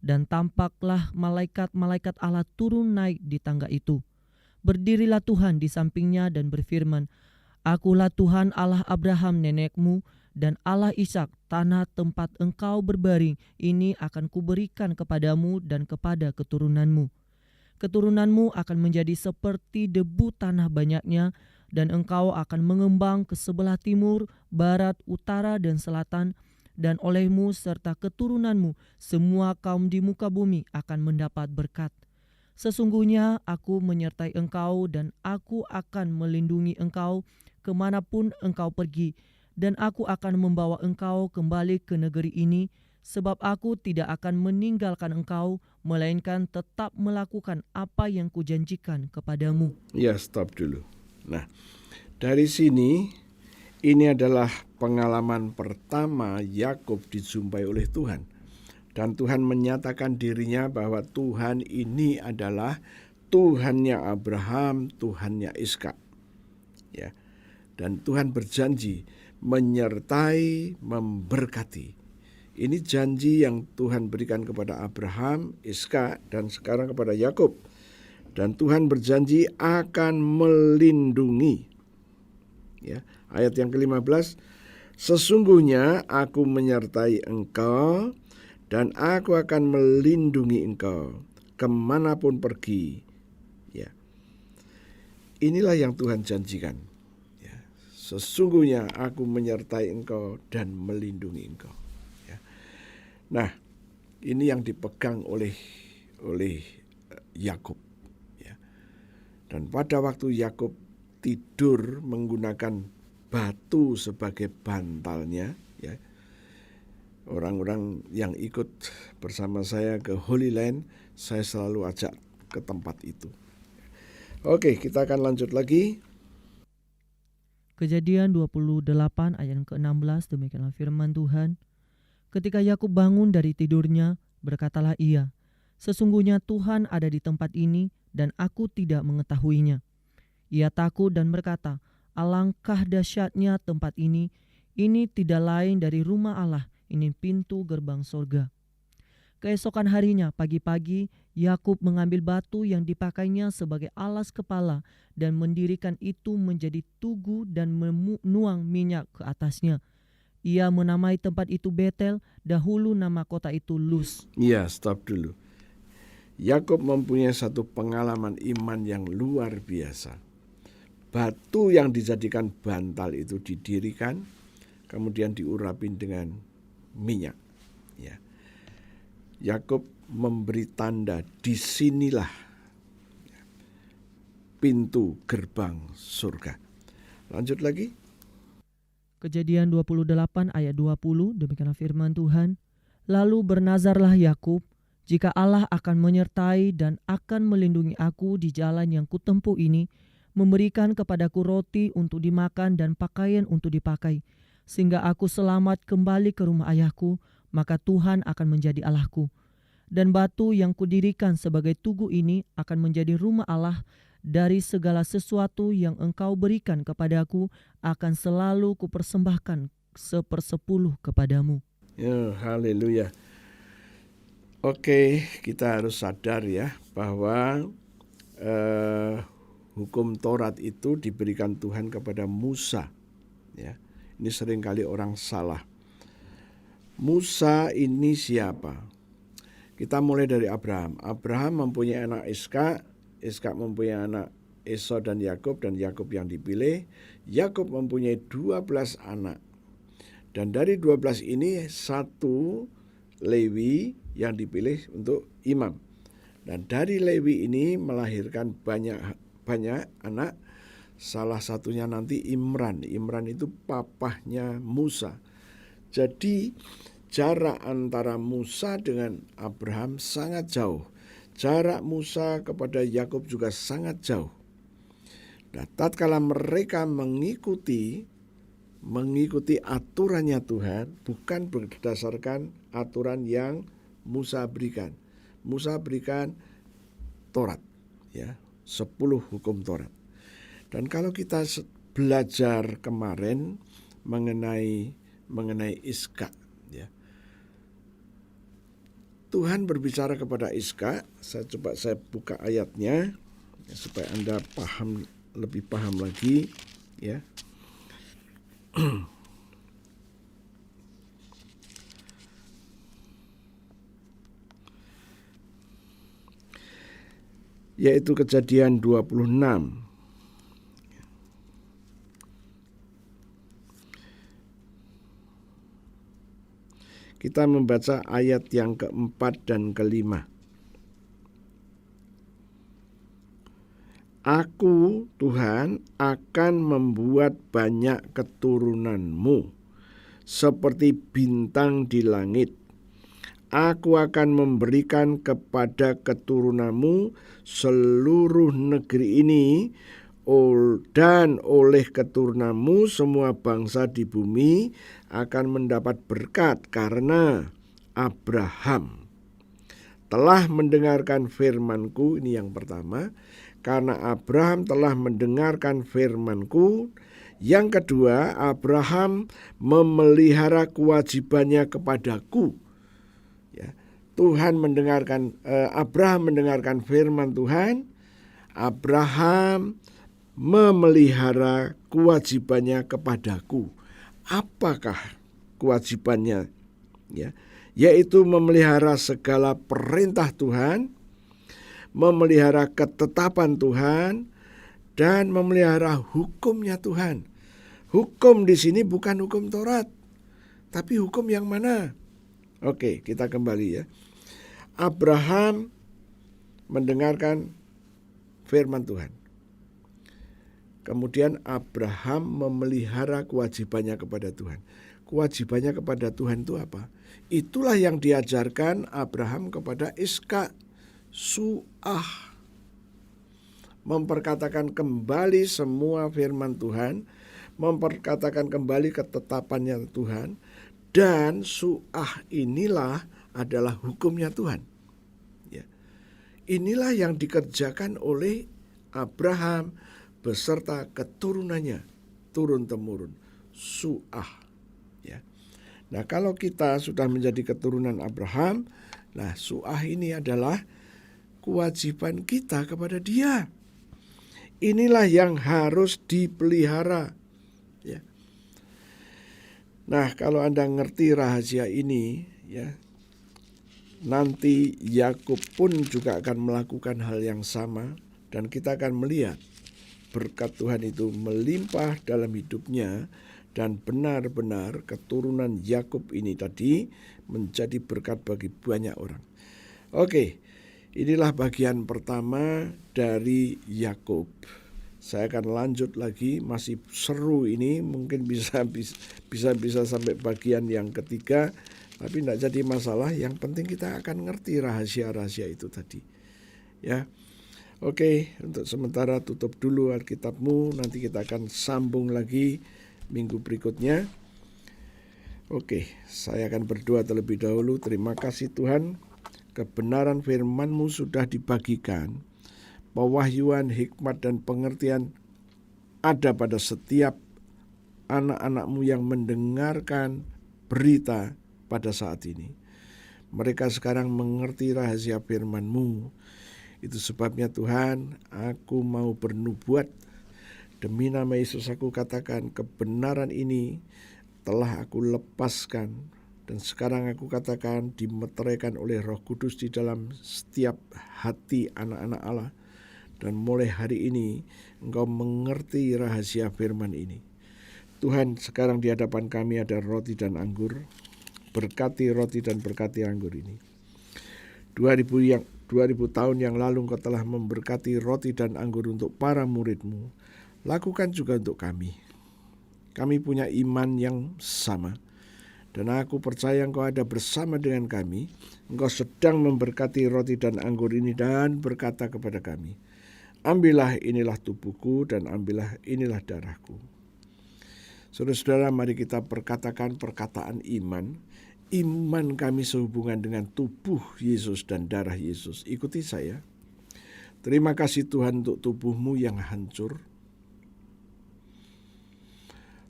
S5: dan tampaklah malaikat-malaikat Allah turun naik di tangga itu. Berdirilah Tuhan di sampingnya dan berfirman, "Akulah Tuhan Allah Abraham nenekmu dan Allah Ishak, tanah tempat engkau berbaring ini akan kuberikan kepadamu dan kepada keturunanmu. Keturunanmu akan menjadi seperti debu tanah banyaknya, dan engkau akan mengembang ke sebelah timur, barat, utara, dan selatan, dan olehmu serta keturunanmu semua kaum di muka bumi akan mendapat berkat. Sesungguhnya aku menyertai engkau dan aku akan melindungi engkau kemanapun engkau pergi, dan aku akan membawa engkau kembali ke negeri ini, sebab aku tidak akan meninggalkan engkau, melainkan tetap melakukan apa yang kujanjikan kepadamu."
S4: Ya, stop dulu. Nah, dari sini ini adalah pengalaman pertama Yakub dijumpai oleh Tuhan. Dan Tuhan menyatakan dirinya bahwa Tuhan ini adalah Tuhannya Abraham, Tuhannya Ishak. Ya. Dan Tuhan berjanji menyertai, memberkati. Ini janji yang Tuhan berikan kepada Abraham, Ishak, dan sekarang kepada Yakub. Dan Tuhan berjanji akan melindungi. Ya, ayat yang ke-15, "Sesungguhnya aku menyertai engkau dan aku akan melindungi engkau kemanapun pergi." Ya, inilah yang Tuhan janjikan. Ya, sesungguhnya aku menyertai engkau dan melindungi engkau. Ya. Nah, ini yang dipegang oleh Yakub. Dan pada waktu Yakub tidur menggunakan batu sebagai bantalnya, ya, orang-orang yang ikut bersama saya ke Holy Land, saya selalu ajak ke tempat itu. Oke, kita akan lanjut lagi.
S5: Kejadian 28 ayat ke-16, demikianlah firman Tuhan. Ketika Yakub bangun dari tidurnya, berkatalah ia, "Sesungguhnya Tuhan ada di tempat ini dan aku tidak mengetahuinya." Ia takut dan berkata, "Alangkah dahsyatnya tempat ini tidak lain dari rumah Allah, ini pintu gerbang surga." Keesokan harinya pagi-pagi Yakub mengambil batu yang dipakainya sebagai alas kepala dan mendirikan itu menjadi tugu dan menuang minyak ke atasnya. Ia menamai tempat itu Betel, dahulu nama kota itu Luz.
S4: Iya, stop dulu. Yakub mempunyai satu pengalaman iman yang luar biasa. Batu yang dijadikan bantal itu didirikan, kemudian diurapin dengan minyak. Ya. Yakub memberi tanda, disinilah pintu gerbang surga. Lanjut lagi.
S5: Kejadian 28 ayat 20, demikianlah firman Tuhan. Lalu bernazarlah Yakub, jika Allah akan menyertai dan akan melindungi aku di jalan yang kutempuh ini, memberikan kepadaku roti untuk dimakan dan pakaian untuk dipakai, sehingga aku selamat kembali ke rumah ayahku, maka Tuhan akan menjadi Allahku. Dan batu yang kudirikan sebagai tugu ini akan menjadi rumah Allah. Dari segala sesuatu yang engkau berikan kepadaku akan selalu kupersembahkan 1/10 kepadamu.
S4: Ya, haleluya. Oke, kita harus sadar ya bahwa hukum Taurat itu diberikan Tuhan kepada Musa. Ya, ini seringkali orang salah. Musa ini siapa? Kita mulai dari Abraham. Abraham mempunyai anak Ishak, Ishak mempunyai anak Esau dan Yakub yang dipilih. Yakub mempunyai 12 anak. Dan dari 12 ini satu Lewi yang dipilih untuk imam. Dan dari Lewi ini melahirkan banyak anak. Salah satunya nanti Imran. Imran itu papahnya Musa. Jadi jarak antara Musa dengan Abraham sangat jauh. Jarak Musa kepada Yakub juga sangat jauh. Nah, tatkala mereka mengikuti aturannya Tuhan, bukan berdasarkan aturan yang Musa berikan. Musa berikan Taurat, ya, 10 hukum Taurat. Dan kalau kita belajar kemarin mengenai Ishak, ya, Tuhan berbicara kepada Ishak. Saya buka ayatnya ya, supaya Anda lebih paham lagi, ya. Yaitu Kejadian 26. Kita membaca ayat yang keempat dan kelima. Aku, Tuhan, akan membuat banyak keturunanmu, seperti bintang di langit. Aku akan memberikan kepada keturunanmu seluruh negeri ini, dan oleh keturunanmu semua bangsa di bumi akan mendapat berkat, karena Abraham telah mendengarkan firman-Ku. Ini yang pertama, karena Abraham telah mendengarkan firman-Ku. Yang kedua, Abraham memelihara kewajibannya kepadaku. Ya, Abraham mendengarkan firman Tuhan. Abraham memelihara kewajibannya kepadaku. Apakah kewajibannya? Ya, yaitu memelihara segala perintah Tuhan, memelihara ketetapan Tuhan, dan memelihara hukumnya Tuhan. Hukum di sini bukan hukum Taurat, tapi hukum yang mana? Oke, kita kembali ya. Abraham mendengarkan firman Tuhan. Kemudian Abraham memelihara kewajibannya kepada Tuhan. Kewajibannya kepada Tuhan itu apa? Itulah yang diajarkan Abraham kepada Ishak. Su'ah. Memperkatakan kembali semua firman Tuhan. Memperkatakan kembali ketetapannya Tuhan. Dan su'ah inilah adalah hukumnya Tuhan. Ya. Inilah yang dikerjakan oleh Abraham beserta keturunannya, turun-temurun, su'ah. Ya. Nah, kalau kita sudah menjadi keturunan Abraham, nah su'ah ini adalah kewajiban kita kepada Dia. Inilah yang harus dipelihara. Ya. Nah, kalau Anda ngerti rahasia ini, ya, nanti Yakub pun juga akan melakukan hal yang sama, dan kita akan melihat berkat Tuhan itu melimpah dalam hidupnya, dan benar-benar keturunan Yakub ini tadi menjadi berkat bagi banyak orang. Oke, inilah bagian pertama dari Yakub. Saya akan lanjut lagi, masih seru ini, mungkin bisa sampai bagian yang ketiga, tapi tidak jadi masalah. Yang penting kita akan ngerti rahasia-rahasia itu tadi. Ya, oke, untuk sementara tutup dulu Alkitabmu, nanti kita akan sambung lagi minggu berikutnya. Oke, saya akan berdoa terlebih dahulu. Terima kasih Tuhan, kebenaran firman-Mu sudah dibagikan. Pewahyuan, hikmat, dan pengertian ada pada setiap anak-anak-Mu yang mendengarkan berita pada saat ini. Mereka sekarang mengerti rahasia firman-Mu. Itu sebabnya Tuhan, aku mau bernubuat. Demi nama Yesus aku katakan, kebenaran ini telah aku lepaskan. Dan sekarang aku katakan dimeteraikan oleh Roh Kudus di dalam setiap hati anak-anak Allah. Dan mulai hari ini engkau mengerti rahasia firman ini. Tuhan, sekarang di hadapan kami ada roti dan anggur. Berkati roti dan berkati anggur ini. 2000 tahun yang lalu engkau telah memberkati roti dan anggur untuk para murid-Mu. Lakukan juga untuk kami. Kami punya iman yang sama. Dan aku percaya engkau ada bersama dengan kami. Engkau sedang memberkati roti dan anggur ini dan berkata kepada kami, ambillah inilah tubuhku dan ambillah inilah darahku. Saudara-saudara, mari kita perkatakan perkataan iman. Iman kami sehubungan dengan tubuh Yesus dan darah Yesus. Ikuti saya. Terima kasih Tuhan untuk tubuh-Mu yang hancur.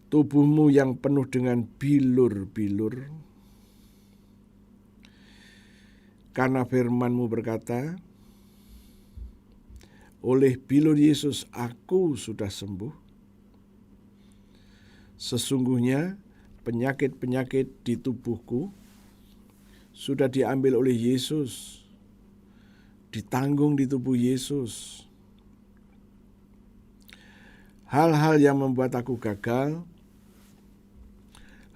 S4: Tubuh-Mu yang penuh dengan bilur-bilur. Karena firman-Mu berkata, oleh bilur Yesus aku sudah sembuh. Sesungguhnya penyakit-penyakit di tubuhku sudah diambil oleh Yesus, ditanggung di tubuh Yesus. Hal-hal yang membuat aku gagal,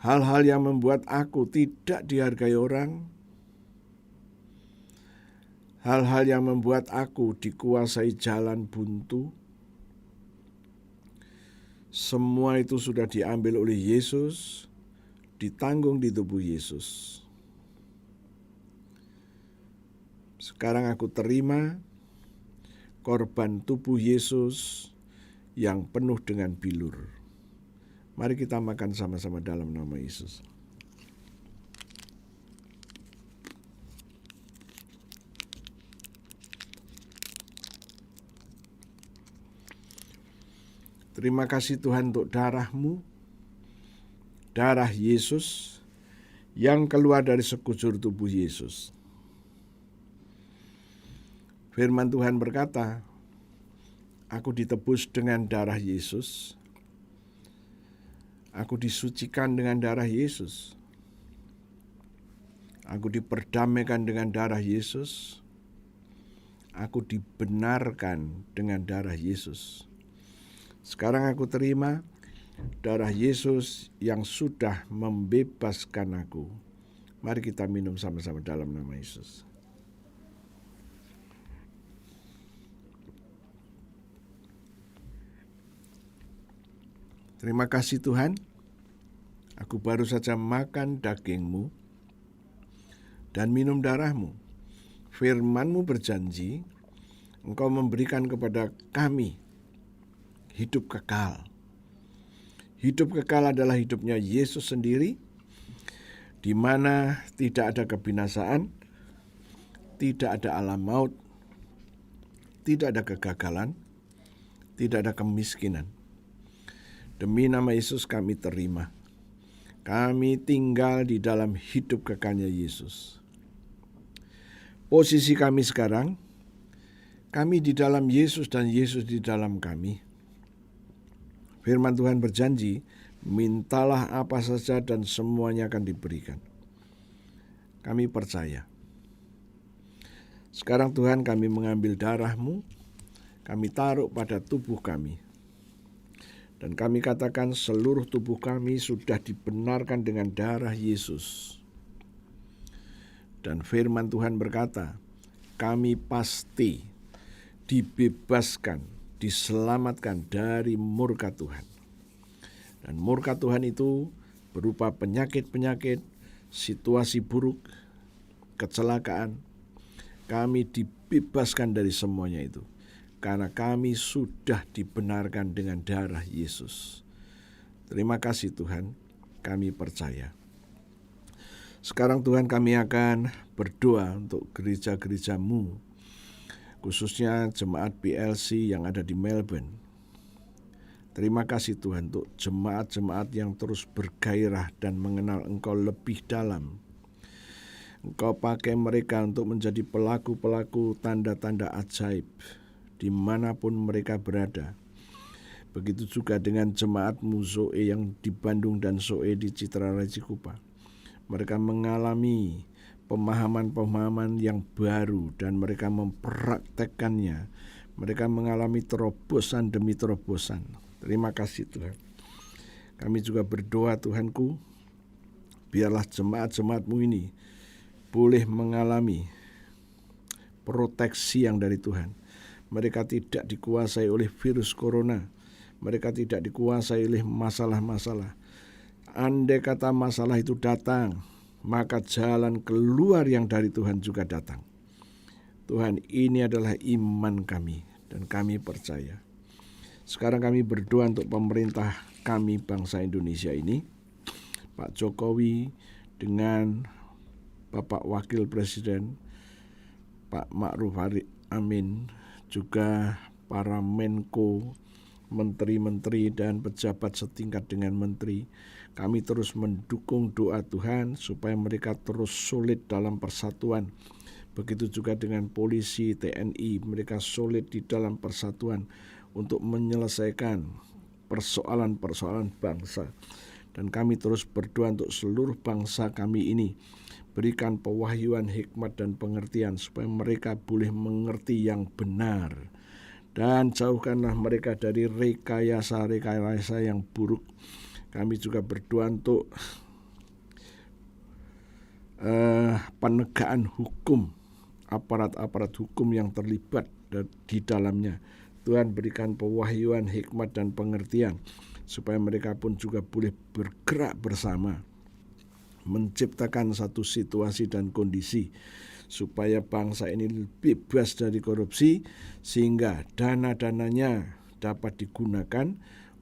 S4: hal-hal yang membuat aku tidak dihargai orang, hal-hal yang membuat aku dikuasai jalan buntu, semua itu sudah diambil oleh Yesus, ditanggung di tubuh Yesus. Sekarang aku terima korban tubuh Yesus yang penuh dengan bilur. Mari kita makan sama-sama dalam nama Yesus. Terima kasih Tuhan untuk darah-Mu, darah Yesus yang keluar dari sekujur tubuh Yesus. Firman Tuhan berkata, aku ditebus dengan darah Yesus, aku disucikan dengan darah Yesus, aku diperdamaikan dengan darah Yesus, aku dibenarkan dengan darah Yesus. Sekarang aku terima darah Yesus yang sudah membebaskan aku. Mari kita minum sama-sama dalam nama Yesus. Terima kasih Tuhan, aku baru saja makan daging-Mu dan minum darah-Mu. Firman-Mu berjanji, Engkau memberikan kepada kami hidup kekal. Hidup kekal adalah hidupnya Yesus sendiri, di mana tidak ada kebinasaan, tidak ada alam maut, tidak ada kegagalan, tidak ada kemiskinan. Demi nama Yesus kami terima. Kami tinggal di dalam hidup kekalnya Yesus. Posisi kami sekarang, kami di dalam Yesus dan Yesus di dalam kami. Firman Tuhan berjanji, mintalah apa saja dan semuanya akan diberikan. Kami percaya. Sekarang Tuhan, kami mengambil darah-Mu, kami taruh pada tubuh kami. Dan kami katakan seluruh tubuh kami sudah dibenarkan dengan darah Yesus. Dan firman Tuhan berkata, kami pasti dibebaskan, diselamatkan dari murka Tuhan. Dan murka Tuhan itu berupa penyakit-penyakit, situasi buruk, kecelakaan. Kami dibebaskan dari semuanya itu. Karena kami sudah dibenarkan dengan darah Yesus. Terima kasih Tuhan, kami percaya. Sekarang Tuhan, kami akan berdoa untuk gereja-gereja-Mu, khususnya jemaat PLC yang ada di Melbourne. Terima kasih Tuhan untuk jemaat-jemaat yang terus bergairah dan mengenal Engkau lebih dalam. Engkau pakai mereka untuk menjadi pelaku-pelaku tanda-tanda ajaib dimanapun mereka berada. Begitu juga dengan jemaat-Mu Zoe yang di Bandung dan Zoe di Citra Raja Cikupa. Mereka mengalami pemahaman-pemahaman yang baru dan mereka mempraktekkannya. Mereka mengalami terobosan demi terobosan. Terima kasih Tuhan. Kami juga berdoa Tuhanku, biarlah jemaat-jemaat-Mu ini boleh mengalami proteksi yang dari Tuhan. Mereka tidak dikuasai oleh virus corona. Mereka tidak dikuasai oleh masalah-masalah. Andai kata masalah itu datang, maka jalan keluar yang dari Tuhan juga datang. Tuhan, ini adalah iman kami dan kami percaya. Sekarang kami berdoa untuk pemerintah kami bangsa Indonesia ini, Pak Jokowi dengan Bapak Wakil Presiden, Pak Ma'ruf Amin, juga para Menko, menteri-menteri dan pejabat setingkat dengan menteri. Kami terus mendukung doa Tuhan supaya mereka terus solid dalam persatuan. Begitu juga dengan polisi, TNI, mereka solid di dalam persatuan untuk menyelesaikan persoalan-persoalan bangsa. Dan kami terus berdoa untuk seluruh bangsa kami ini. Berikan pewahyuan, hikmat, dan pengertian supaya mereka boleh mengerti yang benar. Dan jauhkanlah mereka dari rekayasa-rekayasa yang buruk. Kami juga berdoa untuk penegakan hukum, aparat-aparat hukum yang terlibat di dalamnya. Tuhan berikan pewahyuan, hikmat, dan pengertian supaya mereka pun juga boleh bergerak bersama, menciptakan satu situasi dan kondisi supaya bangsa ini bebas dari korupsi sehingga dana-dananya dapat digunakan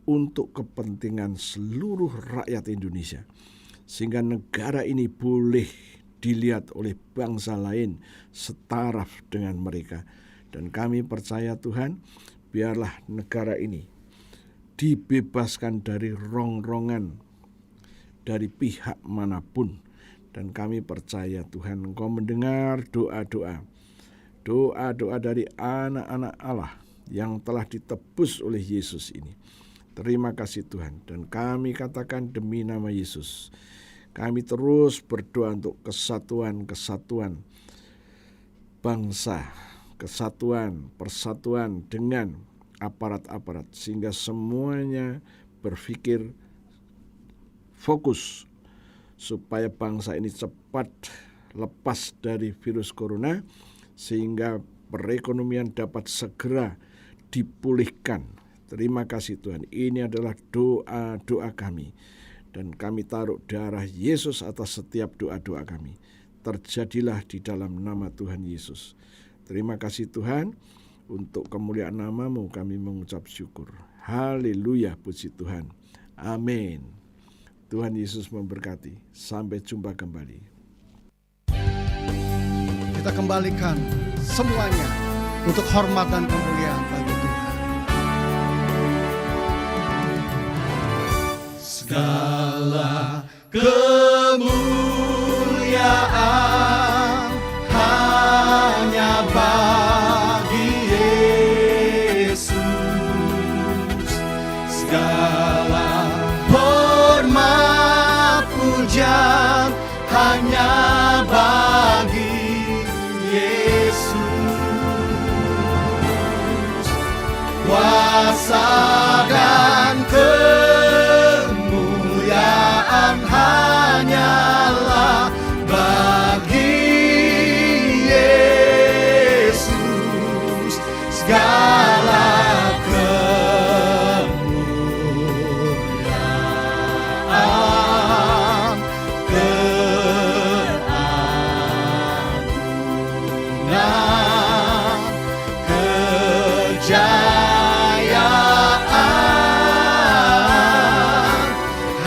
S4: untuk kepentingan seluruh rakyat Indonesia, sehingga negara ini boleh dilihat oleh bangsa lain setaraf dengan mereka. Dan kami percaya Tuhan, biarlah negara ini dibebaskan dari rongrongan dari pihak manapun. Dan kami percaya Tuhan, Engkau mendengar doa-doa dari anak-anak Allah yang telah ditebus oleh Yesus ini. Terima kasih Tuhan. Dan kami katakan demi nama Yesus, kami terus berdoa untuk kesatuan bangsa, persatuan dengan aparat-aparat, sehingga semuanya berpikir fokus supaya bangsa ini cepat lepas dari virus corona, sehingga perekonomian dapat segera dipulihkan. Terima kasih Tuhan. Ini adalah doa-doa kami. Dan kami taruh darah Yesus atas setiap doa-doa kami. Terjadilah di dalam nama Tuhan Yesus. Terima kasih Tuhan. Untuk kemuliaan nama-Mu kami mengucap syukur. Haleluya, puji Tuhan. Amin. Tuhan Yesus memberkati. Sampai jumpa kembali.
S2: Kita kembalikan semuanya untuk hormat dan kemuliaan bagi Tuhan. Segala kemuliaan hanya bagi kuasa dan kemuliaan hanyalah bagi Yesus. Segala kemuliaan, keagungan, kejayaan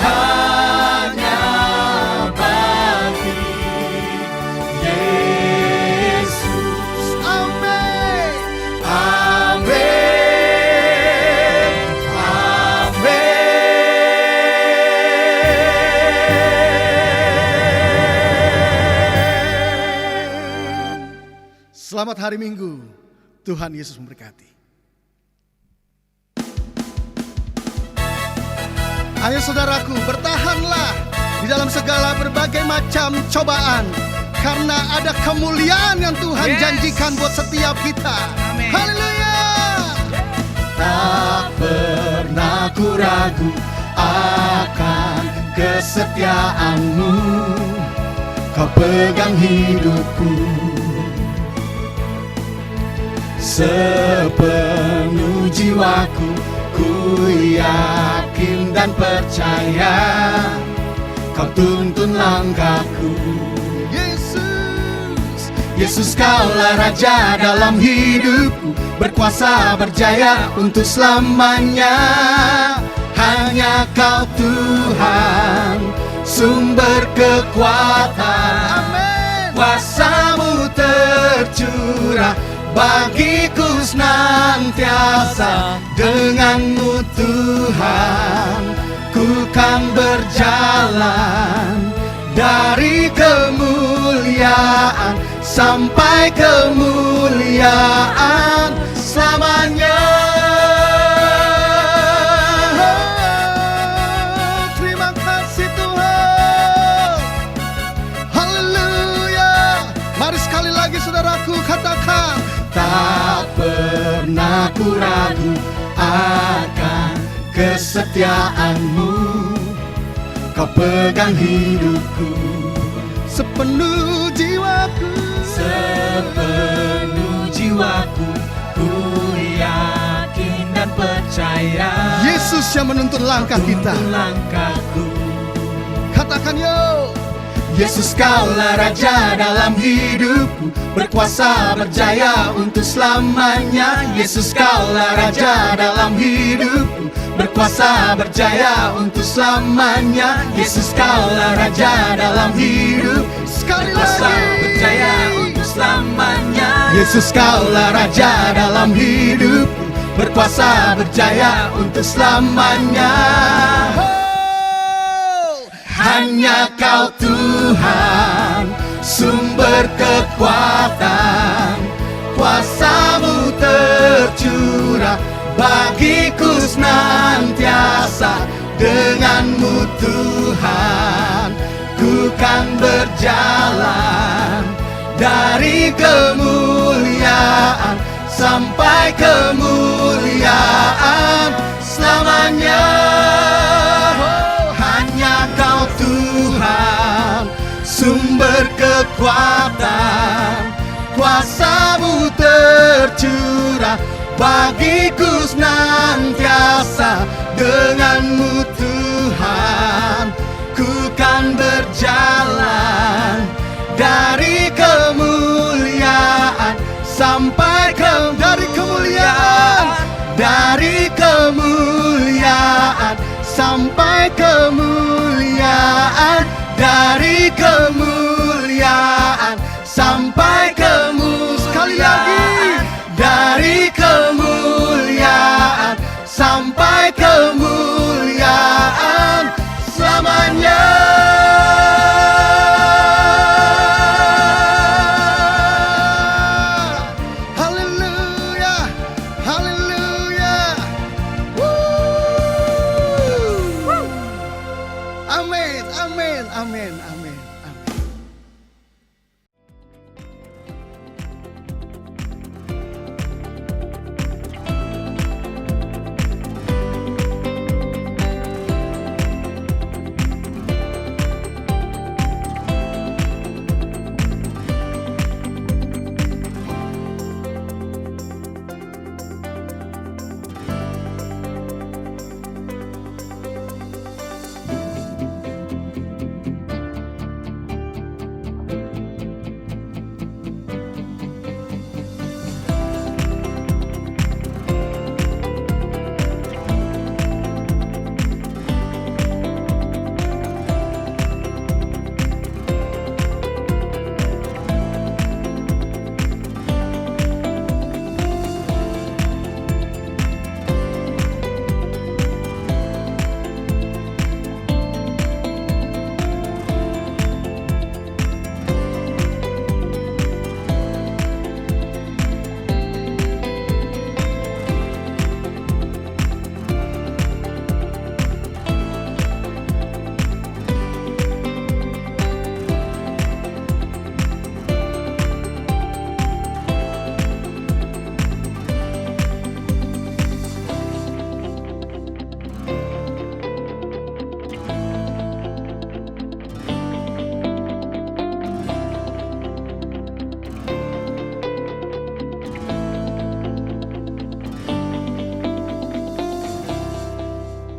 S2: hanya bagi Yesus. Amin. Amin. Amin. Selamat hari Minggu. Tuhan Yesus memberkati. Ayo saudaraku, bertahanlah di dalam segala berbagai macam cobaan, karena ada kemuliaan yang Tuhan janjikan buat setiap kita. Haleluya. Tak pernah ku ragu akan kesetiaanmu, kau pegang hidupku. Sepenuh jiwaku ku yakin dan percaya, kau tuntun langkahku. Yesus, Yesus kaulah Raja dalam hidupku, berkuasa berjaya untuk selamanya. Hanya kau Tuhan, sumber kekuatan. Kuasamu tercurah bagiku senantiasa. Denganmu Tuhan, ku kan berjalan dari kemuliaan sampai kemuliaan selamanya. Terima kasih Tuhan. Haleluya. Mari sekali lagi saudaraku katakan, tak pernah ku ragu akan kesetiaanmu, kau pegang hidupku. Sepenuh jiwaku, sepenuh jiwaku, ku yakin dan percaya. Yesus yang menuntun langkah kita. Langkahku. Katakan yo. Yesus kaulah Raja dalam hidupku, berkuasa berjaya untuk selamanya. Yesus kaulah Raja dalam hidupku, berkuasa berjaya untuk selamanya. Yesus kaulah Raja dalam hidup, berkuasa berjaya untuk selamanya. Yesus kaulah Raja dalam hidup, berkuasa berjaya untuk selamanya. Hanya kau Tuhan, sumber kekuatan. Kuasamu tercurah bagiku senantiasa. Denganmu Tuhan, ku kan berjalan dari kemuliaan sampai kemuliaan selamanya. Hanya kau Tuhan, sumber kekuatan. Kuasamu tercurah bagiku senantiasa. Denganmu Tuhan, ku kan berjalan dari kemuliaan sampai dari kemuliaan, dari kemuliaan sampai kemuliaan, dari kemuliaan sampai kemuliaan.